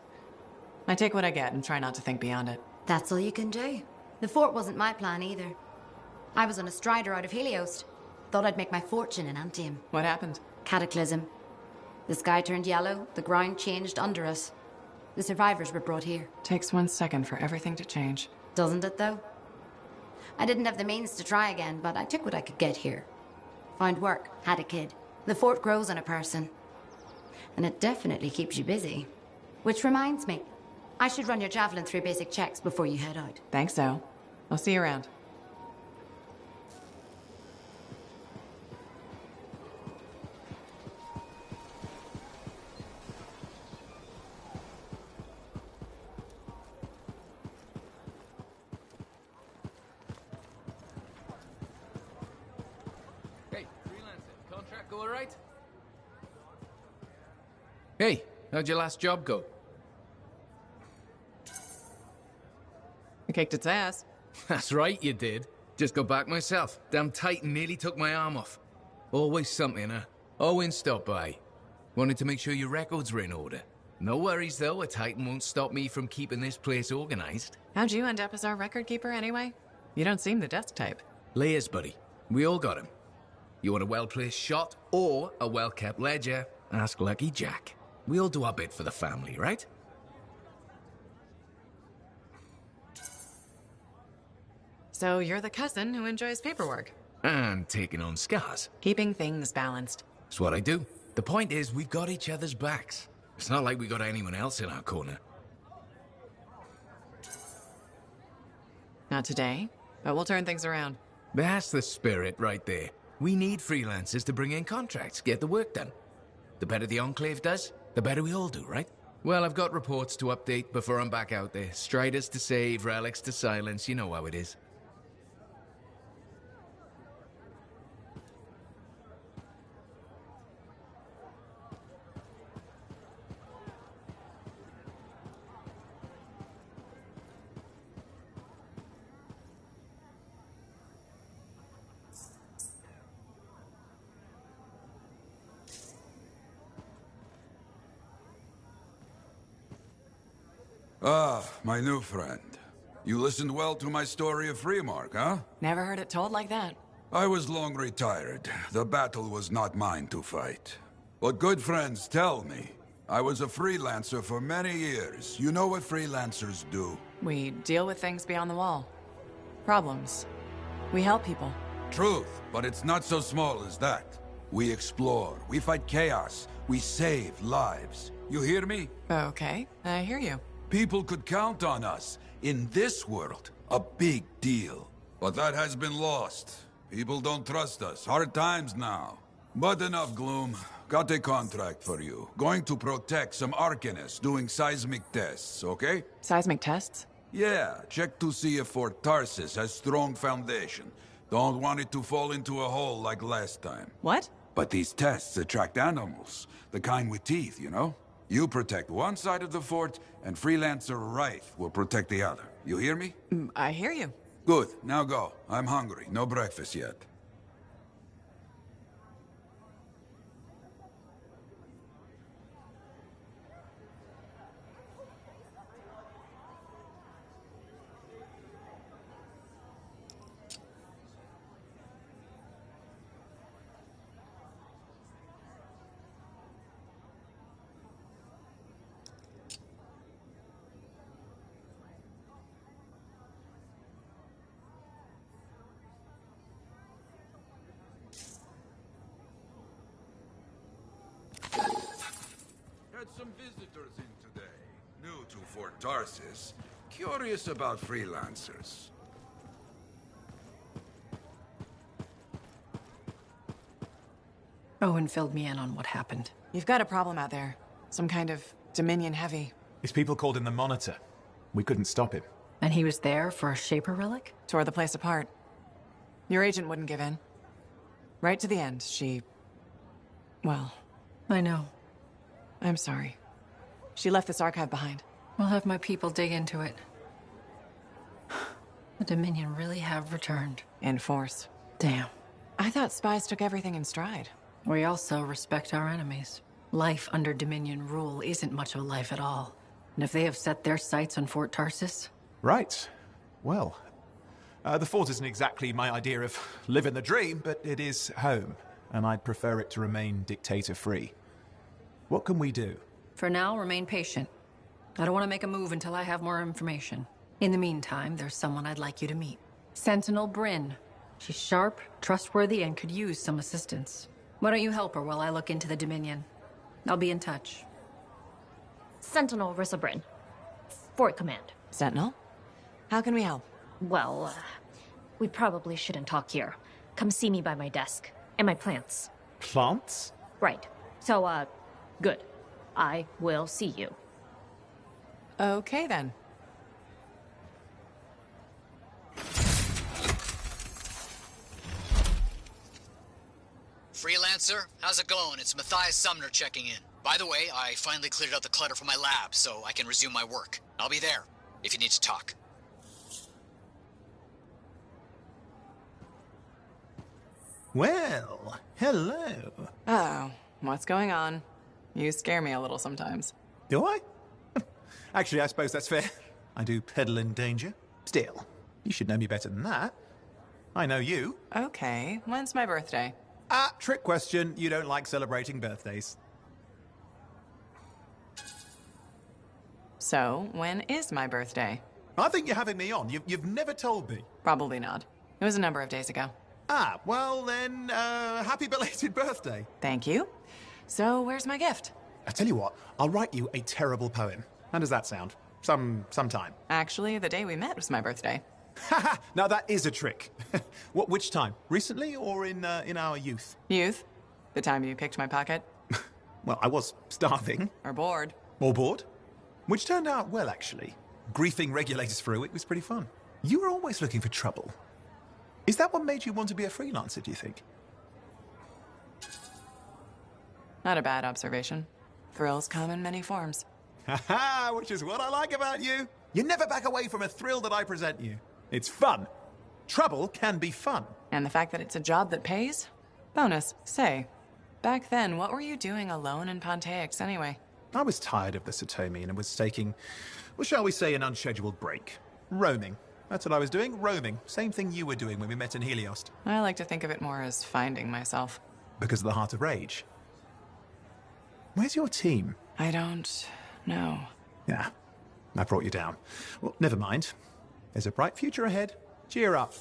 I take what I get and try not to think beyond it. That's all you can do. The fort wasn't my plan either. I was on a strider out of Helios. Thought I'd make my fortune in Anthem. What happened? Cataclysm. The sky turned yellow, the ground changed under us. The survivors were brought here. Takes 1 second for everything to change. Doesn't it, though? I didn't have the means to try again, but I took what I could get here. Found work, had a kid. The fort grows on a person. And it definitely keeps you busy. Which reminds me, I should run your javelin through basic checks before you head out. Thanks, though. I'll see you around. Hey, freelancer, contract go alright? Hey, how'd your last job go? I kicked its ass. That's right, you did. Just got back myself. Damn Titan nearly took my arm off. Always something, huh? Owen stopped by. Wanted to make sure your records were in order. No worries, though. A Titan won't stop me from keeping this place organized. How'd you end up as our record keeper, anyway? You don't seem the desk type. Layers, buddy. We all got him. You want a well-placed shot or a well-kept ledger? Ask Lucky Jack. We all do our bit for the family, right? So you're the cousin who enjoys paperwork. And taking on scars. Keeping things balanced. That's what I do. The point is, we've got each other's backs. It's not like we got anyone else in our corner. Not today, but we'll turn things around. That's the spirit right there. We need freelancers to bring in contracts, get the work done. The better the Enclave does, the better we all do, right? Well, I've got reports to update before I'm back out there. Striders to save, relics to silence, you know how it is. Ah, my new friend. You listened well to my story of Freemark, huh? Never heard it told like that. I was long retired. The battle was not mine to fight. But good friends tell me. I was a freelancer for many years. You know what freelancers do? We deal with things beyond the wall. Problems. We help people. Truth, but it's not so small as that. We explore, we fight chaos, we save lives. You hear me? Okay, I hear you. People could count on us. In this world, a big deal. But that has been lost. People don't trust us. Hard times now. But enough gloom. Got a contract for you. Going to protect some Arcanists doing seismic tests, okay? Seismic tests? Yeah, check to see if Fort Tarsis has strong foundation. Don't want it to fall into a hole like last time. What? But these tests attract animals. The kind with teeth, you know? You protect one side of the fort, and Freelancer Wraith will protect the other. You hear me? I hear you. Good. Now go. I'm hungry. No breakfast yet. some visitors in today. New to Fort Tarsis. Curious about freelancers. Owen filled me in on what happened. You've got a problem out there. Some kind of Dominion heavy. His people called him the Monitor. We couldn't stop him. And he was there for a Shaper relic? Tore the place apart. Your agent wouldn't give in. Right to the end, well... I know. I'm sorry. She left this archive behind. We'll have my people dig into it. The Dominion really have returned. In force. Damn. I thought spies took everything in stride. We also respect our enemies. Life under Dominion rule isn't much of a life at all. And if they have set their sights on Fort Tarsis... Right. Well, the fort isn't exactly my idea of living the dream, but it is home, and I'd prefer it to remain dictator-free. What can we do? For now, remain patient. I don't want to make a move until I have more information. In the meantime, there's someone I'd like you to meet. Sentinel Bryn. She's sharp, trustworthy, and could use some assistance. Why don't you help her while I look into the Dominion? I'll be in touch. Sentinel Rissa Bryn. Fort Command. Sentinel? How can we help? Well, we probably shouldn't talk here. Come see me by my desk. And my plants. Plants? Right. So, good. I will see you. Okay, then. Freelancer, how's it going? It's Matthias Sumner checking in. By the way, I finally cleared out the clutter from my lab, so I can resume my work. I'll be there, if you need to talk. Well, hello. Oh, what's going on? You scare me a little sometimes. Do I? Actually, I suppose that's fair. I do peddle in danger. Still, you should know me better than that. I know you. Okay, when's my birthday? Trick question. You don't like celebrating birthdays. So, when is my birthday? I think you're having me on. You've never told me. Probably not. It was a number of days ago. Well then, happy belated birthday. Thank you. So, where's my gift? I tell you what, I'll write you a terrible poem. How does that sound? Sometime. Actually, the day we met was my birthday. Haha! Now that is a trick. Which time? Recently or in our youth? Youth? The time you picked my pocket? Well, I was starving. Or bored. Or bored. Which turned out well, actually. Griefing regulators through it was pretty fun. You were always looking for trouble. Is that what made you want to be a freelancer, do you think? Not a bad observation. Thrills come in many forms. Haha, which is what I like about you. You never back away from a thrill that I present you. It's fun. Trouble can be fun. And the fact that it's a job that pays? Bonus. Say, back then, what were you doing alone in Pontaix anyway? I was tired of the Satomi and was taking, well, shall we say, an unscheduled break. Roaming. That's what I was doing, roaming. Same thing you were doing when we met in Heliost. I like to think of it more as finding myself. Because of the Heart of Rage. Where's your team? I don't know. Yeah, I brought you down. Well, never mind. There's a bright future ahead. Cheer up.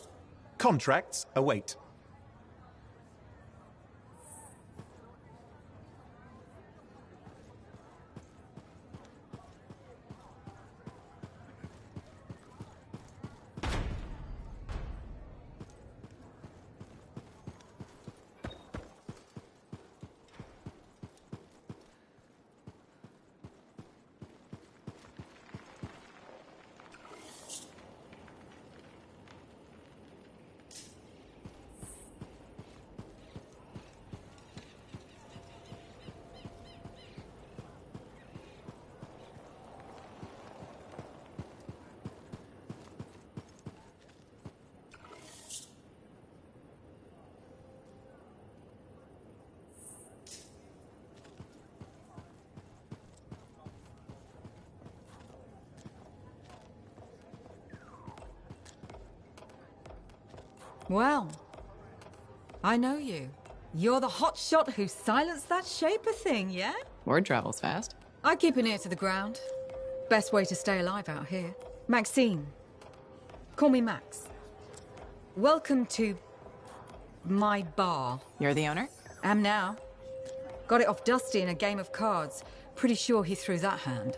Contracts await. Well, I know you. You're the hotshot who silenced that Shaper thing, yeah? Word travels fast. I keep an ear to the ground. Best way to stay alive out here. Maxine. Call me Max. Welcome to my bar. You're the owner? Am now. Got it off Dusty in a game of cards. Pretty sure he threw that hand.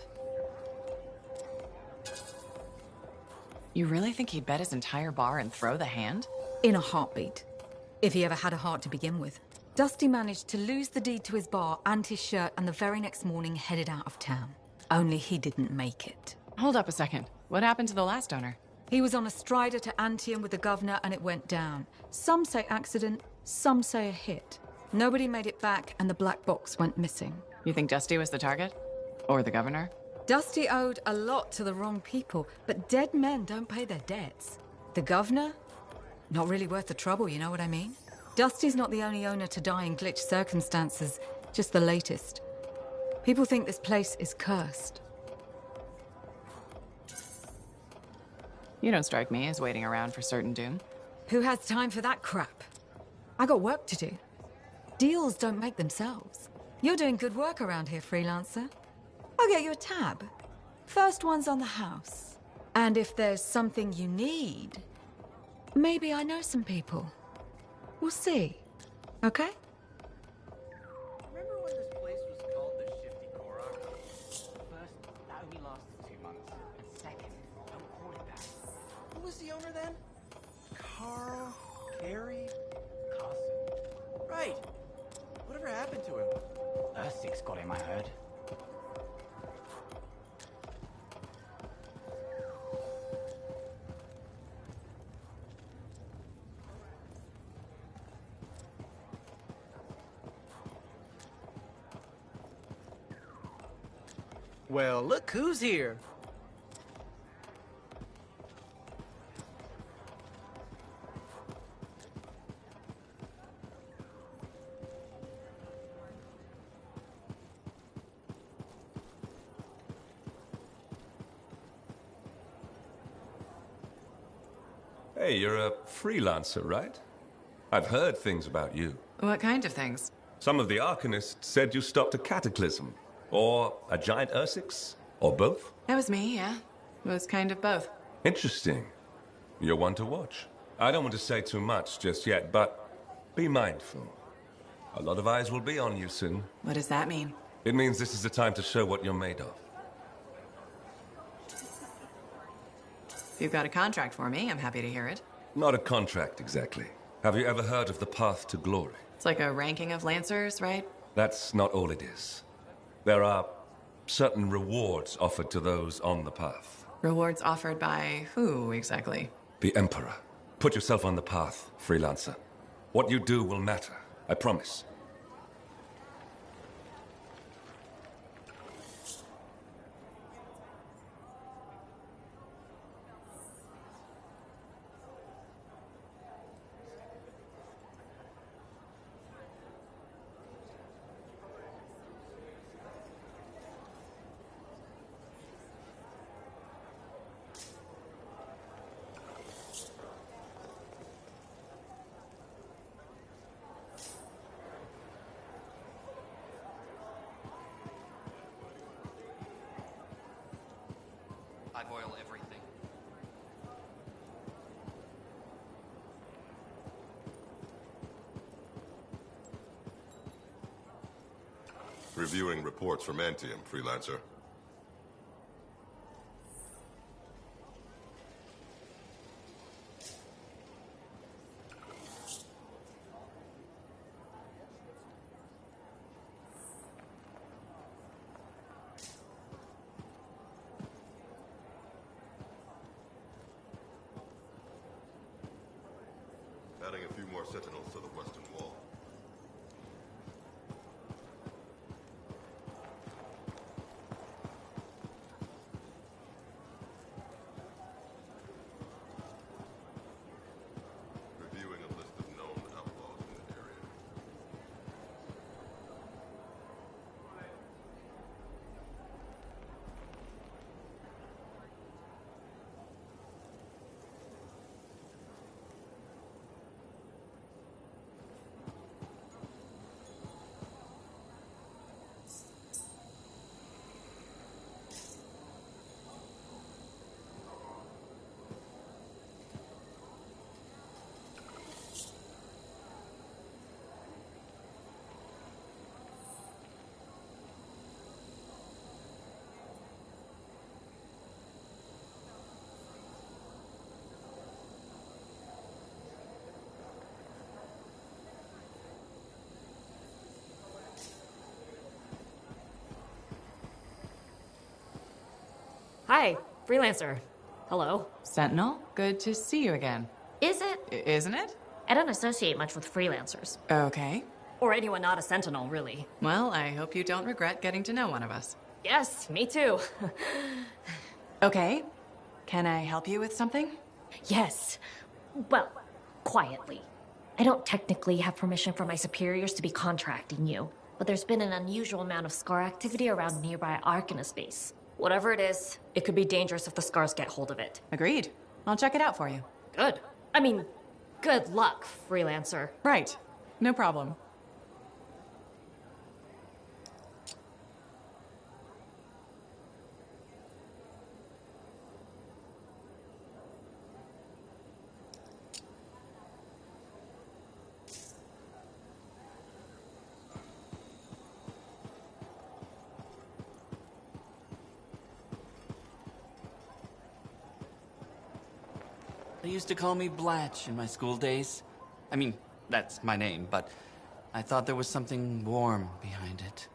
You really think he'd bet his entire bar and throw the hand? In a heartbeat. If he ever had a heart to begin with. Dusty managed to lose the deed to his bar and his shirt, and the very next morning headed out of town. Only he didn't make it. Hold up a second. What happened to the last owner? He was on a strider to Anthem with the governor and it went down. Some say accident, some say a hit. Nobody made it back and the black box went missing. You think Dusty was the target? Or the governor? Dusty owed a lot to the wrong people, but dead men don't pay their debts. The governor? Not really worth the trouble, you know what I mean? Dusty's not the only owner to die in glitch circumstances, just the latest. People think this place is cursed. You don't strike me as waiting around for certain doom. Who has time for that crap? I got work to do. Deals don't make themselves. You're doing good work around here, freelancer. I'll get you a tab. First one's on the house. And if there's something you need, maybe I know some people. We'll see. Okay? Remember when this place was called the Shifty Korok? First, that only lasted 2 months. And second, don't call it that. Who was the owner then? Carl? Carrie? Carson. Right. Whatever happened to him? Earthsix got him, I heard. Well, look who's here. Hey, you're a freelancer, right? I've heard things about you. What kind of things? Some of the Arcanists said you stopped a cataclysm. Or a giant Ursix? Or both? That was me, yeah. It was kind of both. Interesting. You're one to watch. I don't want to say too much just yet, but be mindful. A lot of eyes will be on you soon. What does that mean? It means this is the time to show what you're made of. If you've got a contract for me, I'm happy to hear it. Not a contract, exactly. Have you ever heard of the Path to Glory? It's like a ranking of Lancers, right? That's not all it is. There are certain rewards offered to those on the path. Rewards offered by who, exactly? The Emperor. Put yourself on the path, freelancer. What you do will matter, I promise. I boil everything. Reviewing reports from Anthem, freelancer. Adding a few more sentinels to the western wall. Reviewing a list of known outlaws in the area. Hi, freelancer. Hello. Sentinel, good to see you again. Is it? Isn't it? I don't associate much with freelancers. Okay. Or anyone not a Sentinel, really. Well, I hope you don't regret getting to know one of us. Yes, me too. Okay. Can I help you with something? Yes. Well, quietly. I don't technically have permission from my superiors to be contracting you, but there's been an unusual amount of Scar activity around nearby Arcanus base. Whatever it is, it could be dangerous if the Scars get hold of it. Agreed. I'll check it out for you. Good. I mean, good luck, freelancer. Right. No problem. They used to call me Blatch in my school days. I mean, that's my name, but I thought there was something warm behind it.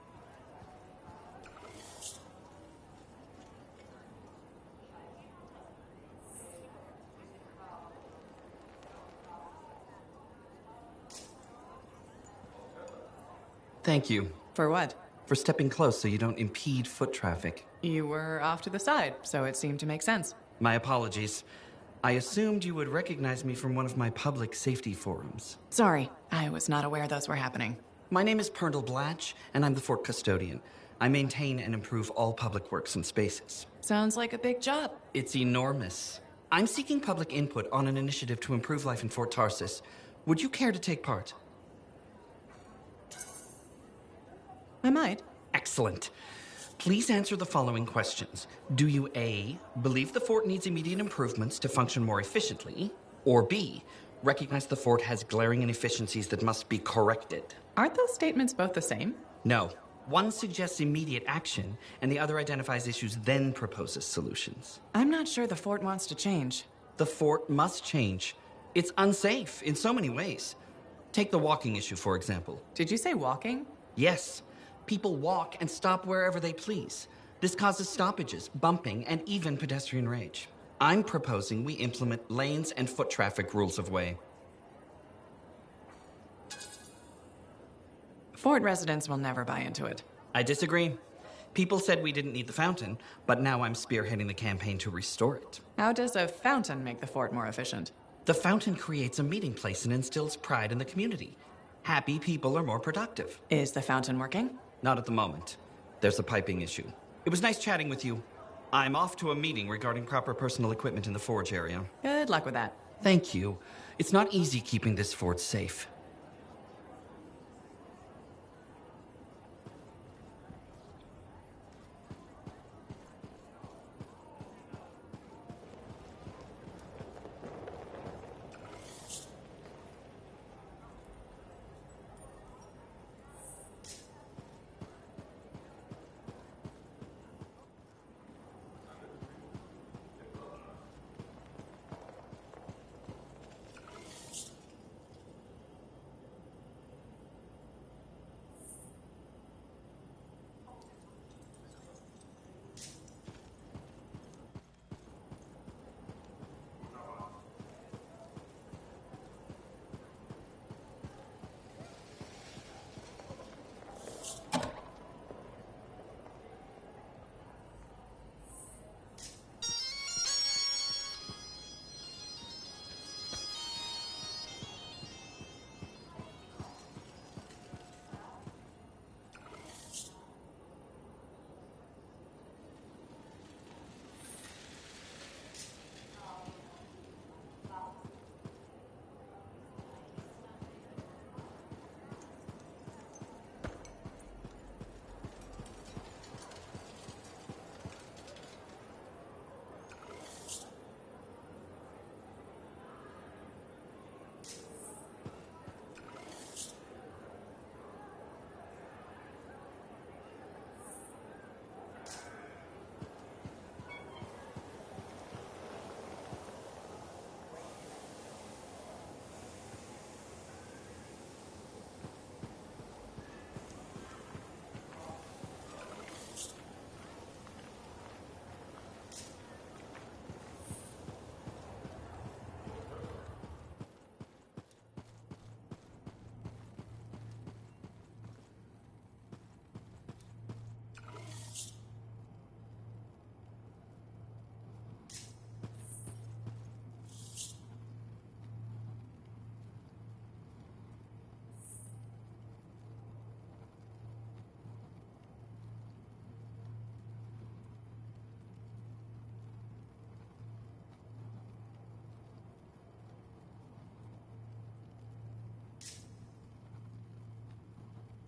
Thank you. For what? For stepping close so you don't impede foot traffic. You were off to the side, so it seemed to make sense. My apologies. I assumed you would recognize me from one of my public safety forums. Sorry, I was not aware those were happening. My name is Pernell Blatch, and I'm the fort custodian. I maintain and improve all public works and spaces. Sounds like a big job. It's enormous. I'm seeking public input on an initiative to improve life in Fort Tarsis. Would you care to take part? I might. Excellent. Please answer the following questions. Do you A, believe the fort needs immediate improvements to function more efficiently? Or B, recognize the fort has glaring inefficiencies that must be corrected? Aren't those statements both the same? No. One suggests immediate action, and the other identifies issues, then proposes solutions. I'm not sure the fort wants to change. The fort must change. It's unsafe in so many ways. Take the walking issue, for example. Did you say walking? Yes. People walk and stop wherever they please. This causes stoppages, bumping, and even pedestrian rage. I'm proposing we implement lanes and foot traffic rules of way. Fort residents will never buy into it. I disagree. People said we didn't need the fountain, but now I'm spearheading the campaign to restore it. How does a fountain make the fort more efficient? The fountain creates a meeting place and instills pride in the community. Happy people are more productive. Is the fountain working? Not at the moment. There's a piping issue. It was nice chatting with you. I'm off to a meeting regarding proper personal equipment in the forge area. Good luck with that. Thank you. It's not easy keeping this fort safe.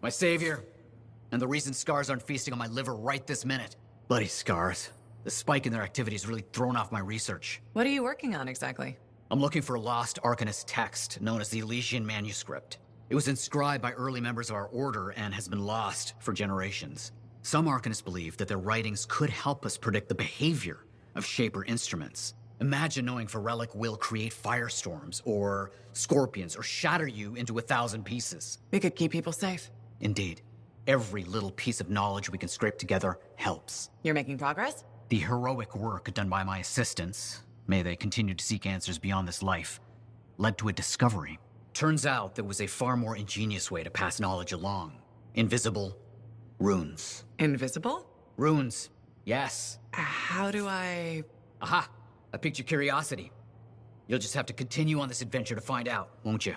My savior. And the reason scars aren't feasting on my liver right this minute. Bloody scars. The spike in their activity has really thrown off my research. What are you working on exactly? I'm looking for a lost Arcanist text known as the Elysian Manuscript. It was inscribed by early members of our order and has been lost for generations. Some Arcanists believe that their writings could help us predict the behavior of Shaper instruments. Imagine knowing if a relic will create firestorms, or scorpions, or shatter you into 1,000 pieces. We could keep people safe. Indeed. Every little piece of knowledge we can scrape together helps. You're making progress? The heroic work done by my assistants, may they continue to seek answers beyond this life, led to a discovery. Turns out there was a far more ingenious way to pass knowledge along. Invisible runes. Invisible? Runes, yes. How do I... Aha! I piqued your curiosity. You'll just have to continue on this adventure to find out, won't you?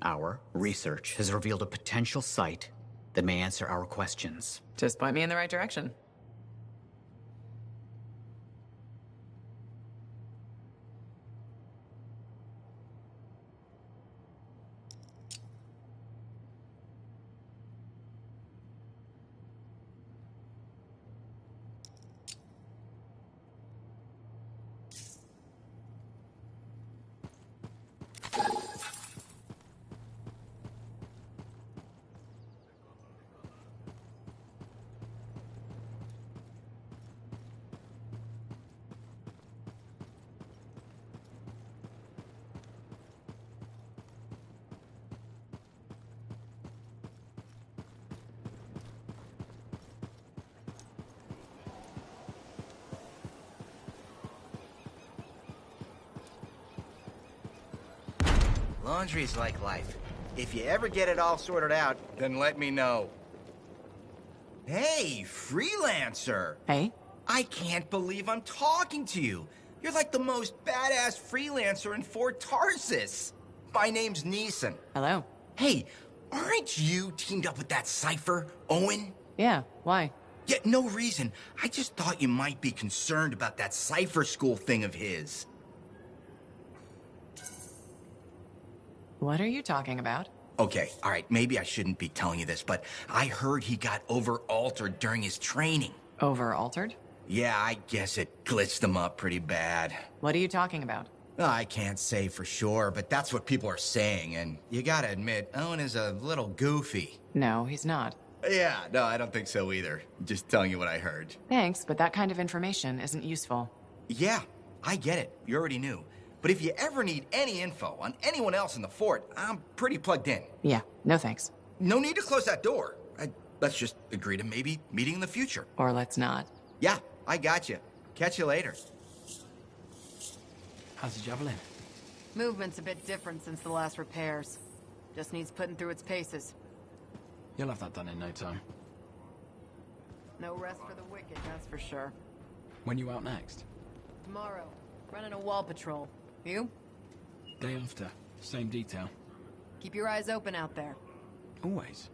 Our research has revealed a potential site that may answer our questions. Just point me in the right direction. Laundry's like life. If you ever get it all sorted out, then let me know. Hey, freelancer! Hey? I can't believe I'm talking to you. You're like the most badass freelancer in Fort Tarsis. My name's Neeson. Hello. Hey, aren't you teamed up with that Cypher, Owen? Yeah, why? Yeah, no reason. I just thought you might be concerned about that Cypher school thing of his. What are you talking about? Okay, all right, maybe I shouldn't be telling you this, but I heard he got over-altered during his training. Over-altered? Yeah, I guess it glitched him up pretty bad. What are you talking about? I can't say for sure, but that's what people are saying, and you gotta admit, Owen is a little goofy. No, he's not. Yeah, no, I don't think so either. Just telling you what I heard. Thanks, but that kind of information isn't useful. Yeah, I get it. You already knew. But if you ever need any info on anyone else in the fort, I'm pretty plugged in. Yeah, no thanks. No need to close that door. Let's just agree to maybe meeting in the future. Or let's not. Yeah, I got you. Catch you later. How's the javelin? Movement's a bit different since the last repairs. Just needs putting through its paces. You'll have that done in no time. No rest for the wicked, that's for sure. When you out next? Tomorrow. Running a wall patrol. You? Day after. Same detail. Keep your eyes open out there. Always.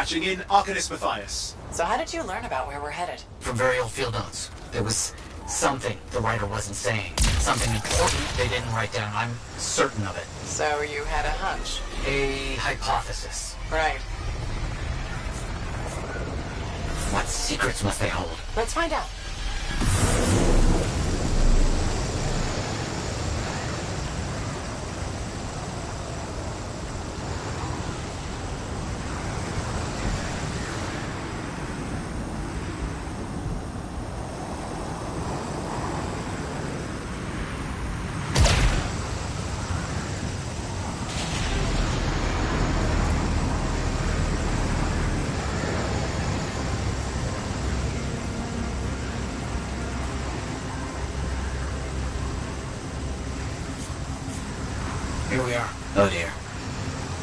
Patching in Arcanist Matthias. So how did you learn about where we're headed? From very old field notes. There was something the writer wasn't saying. Something important they didn't write down. I'm certain of it. So you had a hunch? A hypothesis. Right. What secrets must they hold? Let's find out. Here we are. Oh dear.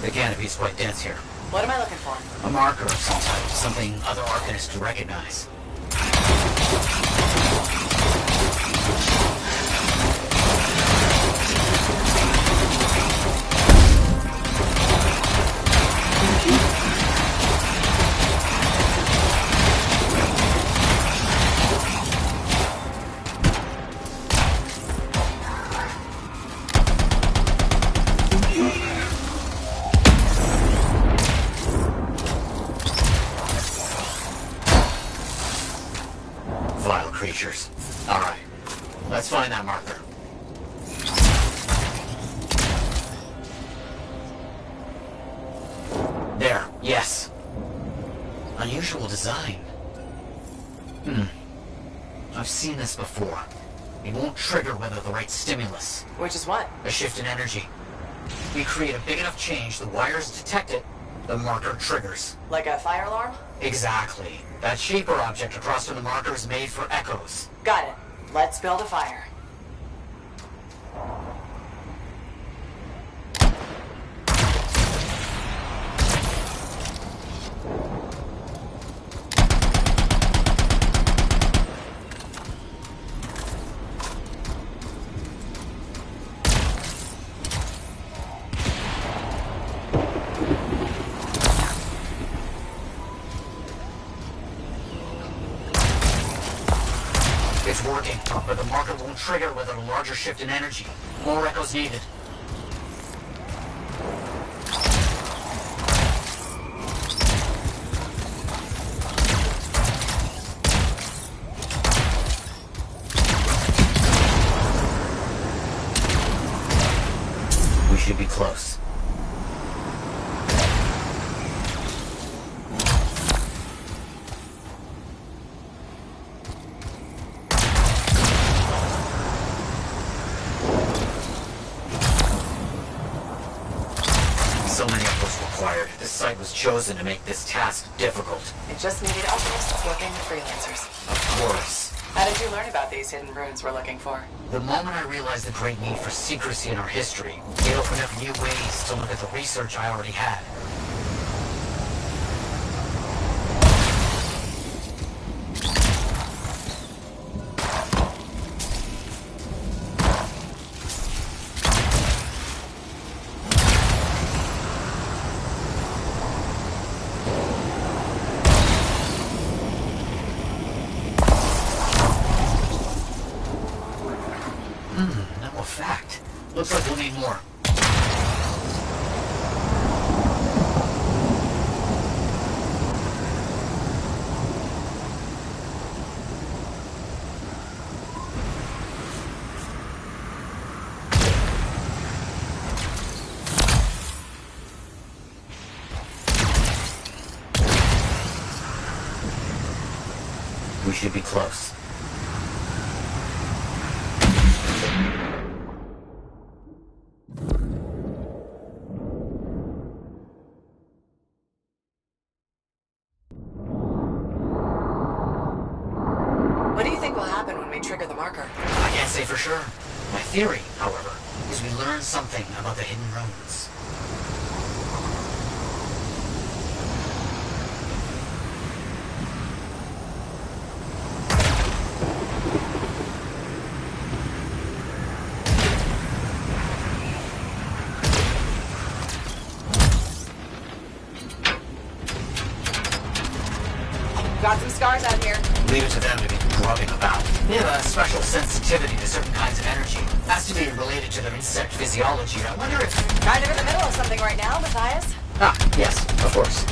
The canopy's quite dense here. What am I looking for? A marker of some type, something other Arcanists could recognize. Vile creatures. Alright. Let's find that marker. There. Yes. Unusual design. I've seen this before. It won't trigger whether the right stimulus. Which is what? A shift in energy. We create a big enough change, the wires detect it, the marker triggers. Like a fire alarm? Exactly. That shape or object across from the marker is made for echoes. Got it. Let's build a fire. It's working, but the marker won't trigger without a larger shift in energy. More echoes needed. We should be close. So many echoes required. This site was chosen to make this task difficult. It just needed alchemists working with freelancers. Of course. How did you learn about these hidden runes we're looking for? The moment I realized the great need for secrecy in our history, it opened up new ways to look at the research I already had. No effect. Looks like we'll need more. We should be close. What do you think will happen when we trigger the marker? I can't say for sure. My theory, however, is we learn something about the hidden runes. scars out here. Leave it to them to be grubbing about. They have a special sensitivity to certain kinds of energy. Has to be related to their insect physiology. I wonder if... Kind of in the middle of something right now, Matthias. Ah, yes, of course.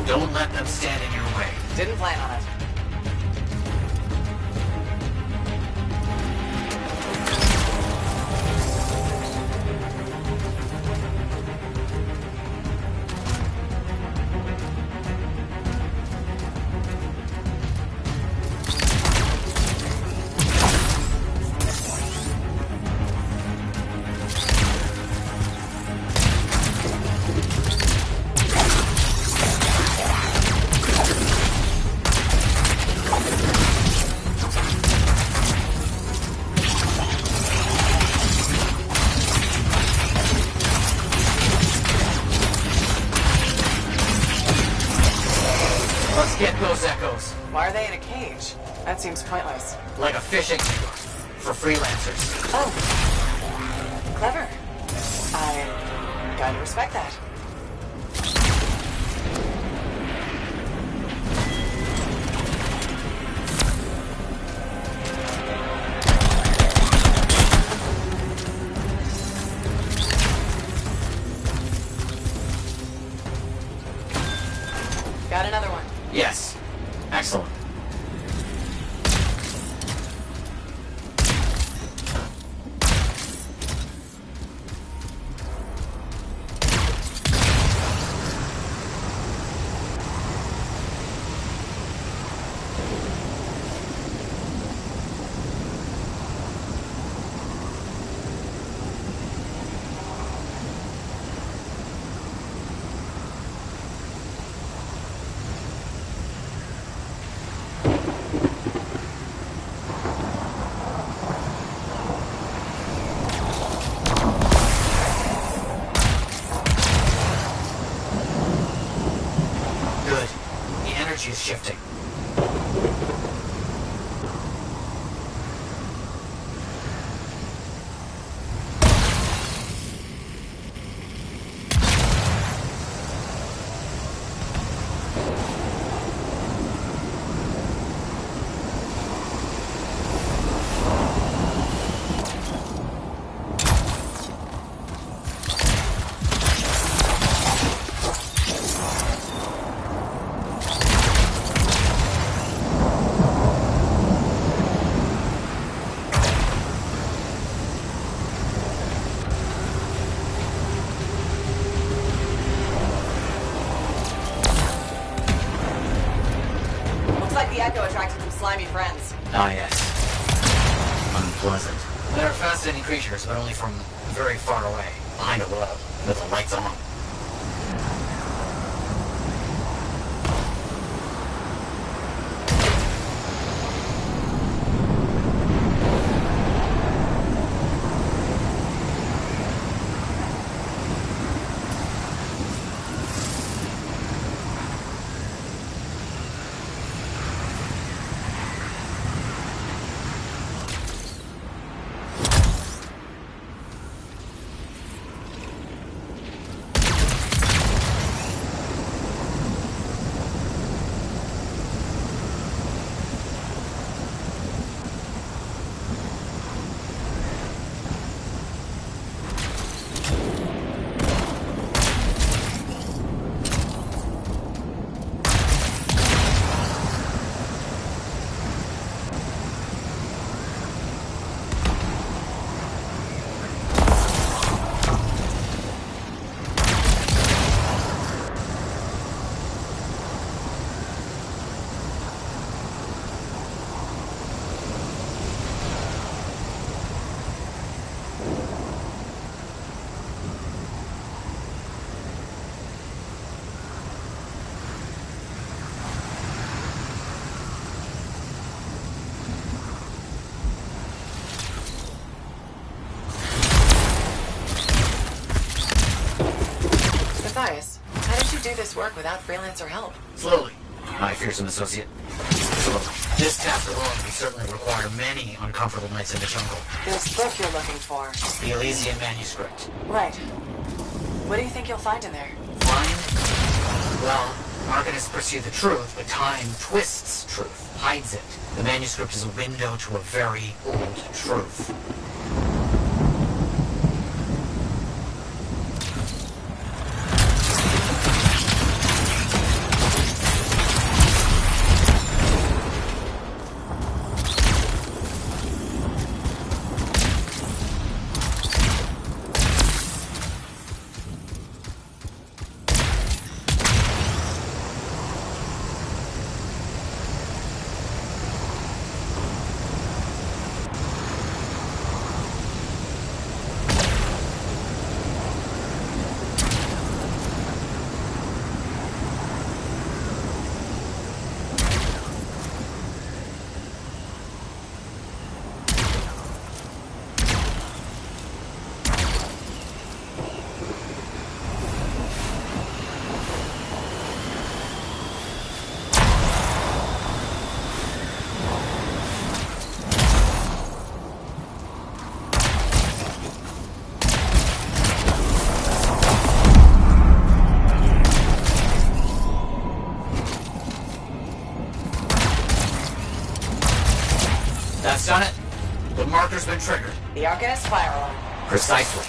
Don't let them stand in your way. Didn't plan on it. Let's get those echoes. Why are they in a cage? That seems pointless. Like a fishing tour for freelancers. Oh. Clever. I gotta respect that. Got another one. Yes. Excellent. Good. The energy is shifting. Looks like the echo attracted some slimy friends. Ah, yes. Unpleasant. They're fascinating creatures, but only from very far away, behind a wall, with the lights on. curious. How did you do this work without freelancer help? Slowly, my fearsome associate. So, this task alone would certainly require many uncomfortable nights in the jungle. This book you're looking for. The Elysian manuscript. Right. What do you think you'll find in there? Find? Well, Arcanists pursue the truth, but time twists truth, hides it. The manuscript is a window to a very old truth. That's done it. The marker's been triggered. The Arcanist fire alarm. Precisely.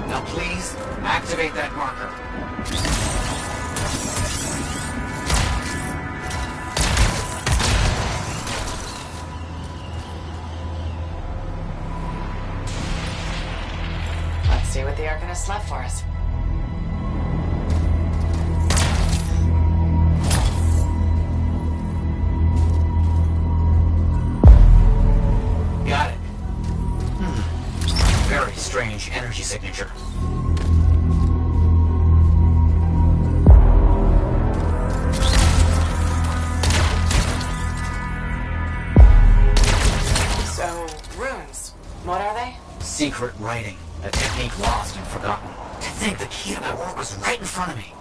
Now please, activate that marker. Let's see what the Arcanist left for us. Got it. Very strange energy signature. So, runes. What are they? Secret writing. A technique lost and forgotten. To think the key to my work was right in front of me.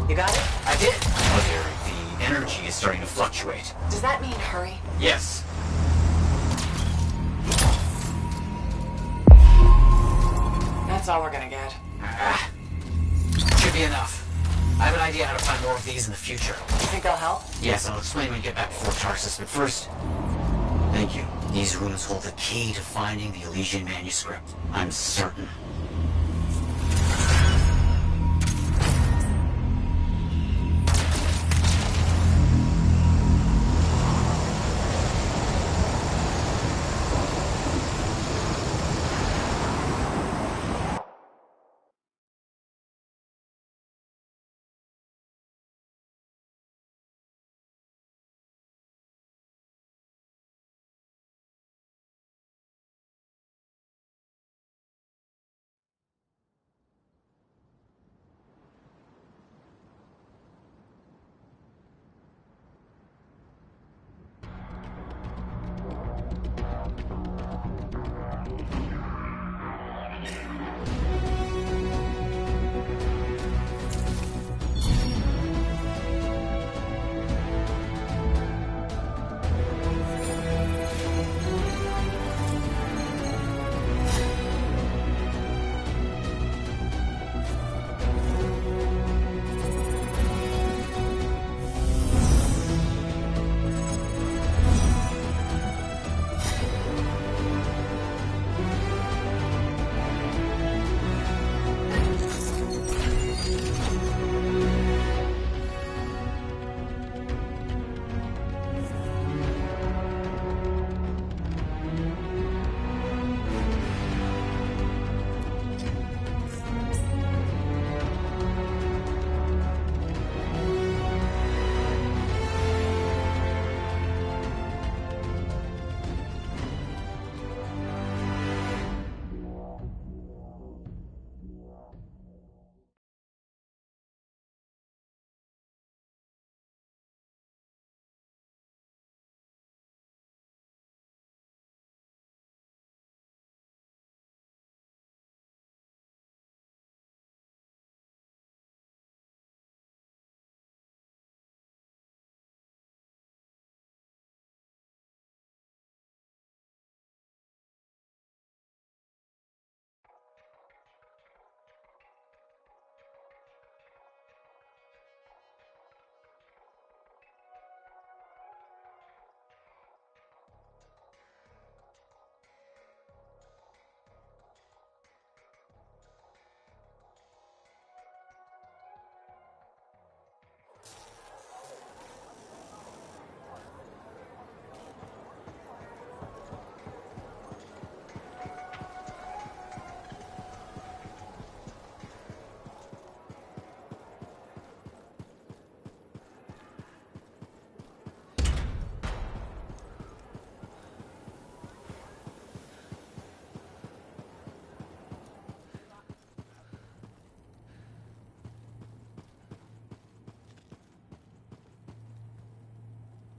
You got it? I did. Mother, the energy is starting to fluctuate. Does that mean hurry? Yes. That's all we're gonna get. Should be enough. I have an idea how to find more of these in the future. You think they'll help? Yes, I'll explain when we get back before Tarsus, but first... Thank you. These runes hold the key to finding the Elysian manuscript. I'm certain.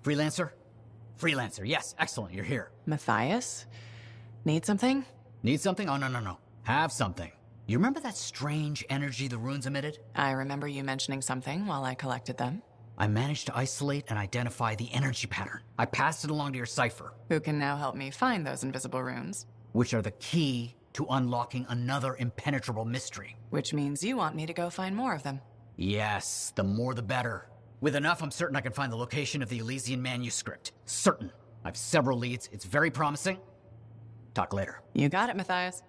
Freelancer? Freelancer, yes, excellent, you're here. Matthias? Need something? Need something? Oh, no. Have something. You remember that strange energy the runes emitted? I remember you mentioning something while I collected them. I managed to isolate and identify the energy pattern. I passed it along to your cipher. Who can now help me find those invisible runes? Which are the key to unlocking another impenetrable mystery. Which means you want me to go find more of them. Yes, the more the better. With enough, I'm certain I can find the location of the Elysian manuscript. Certain. I've several leads. It's very promising. Talk later. You got it, Matthias.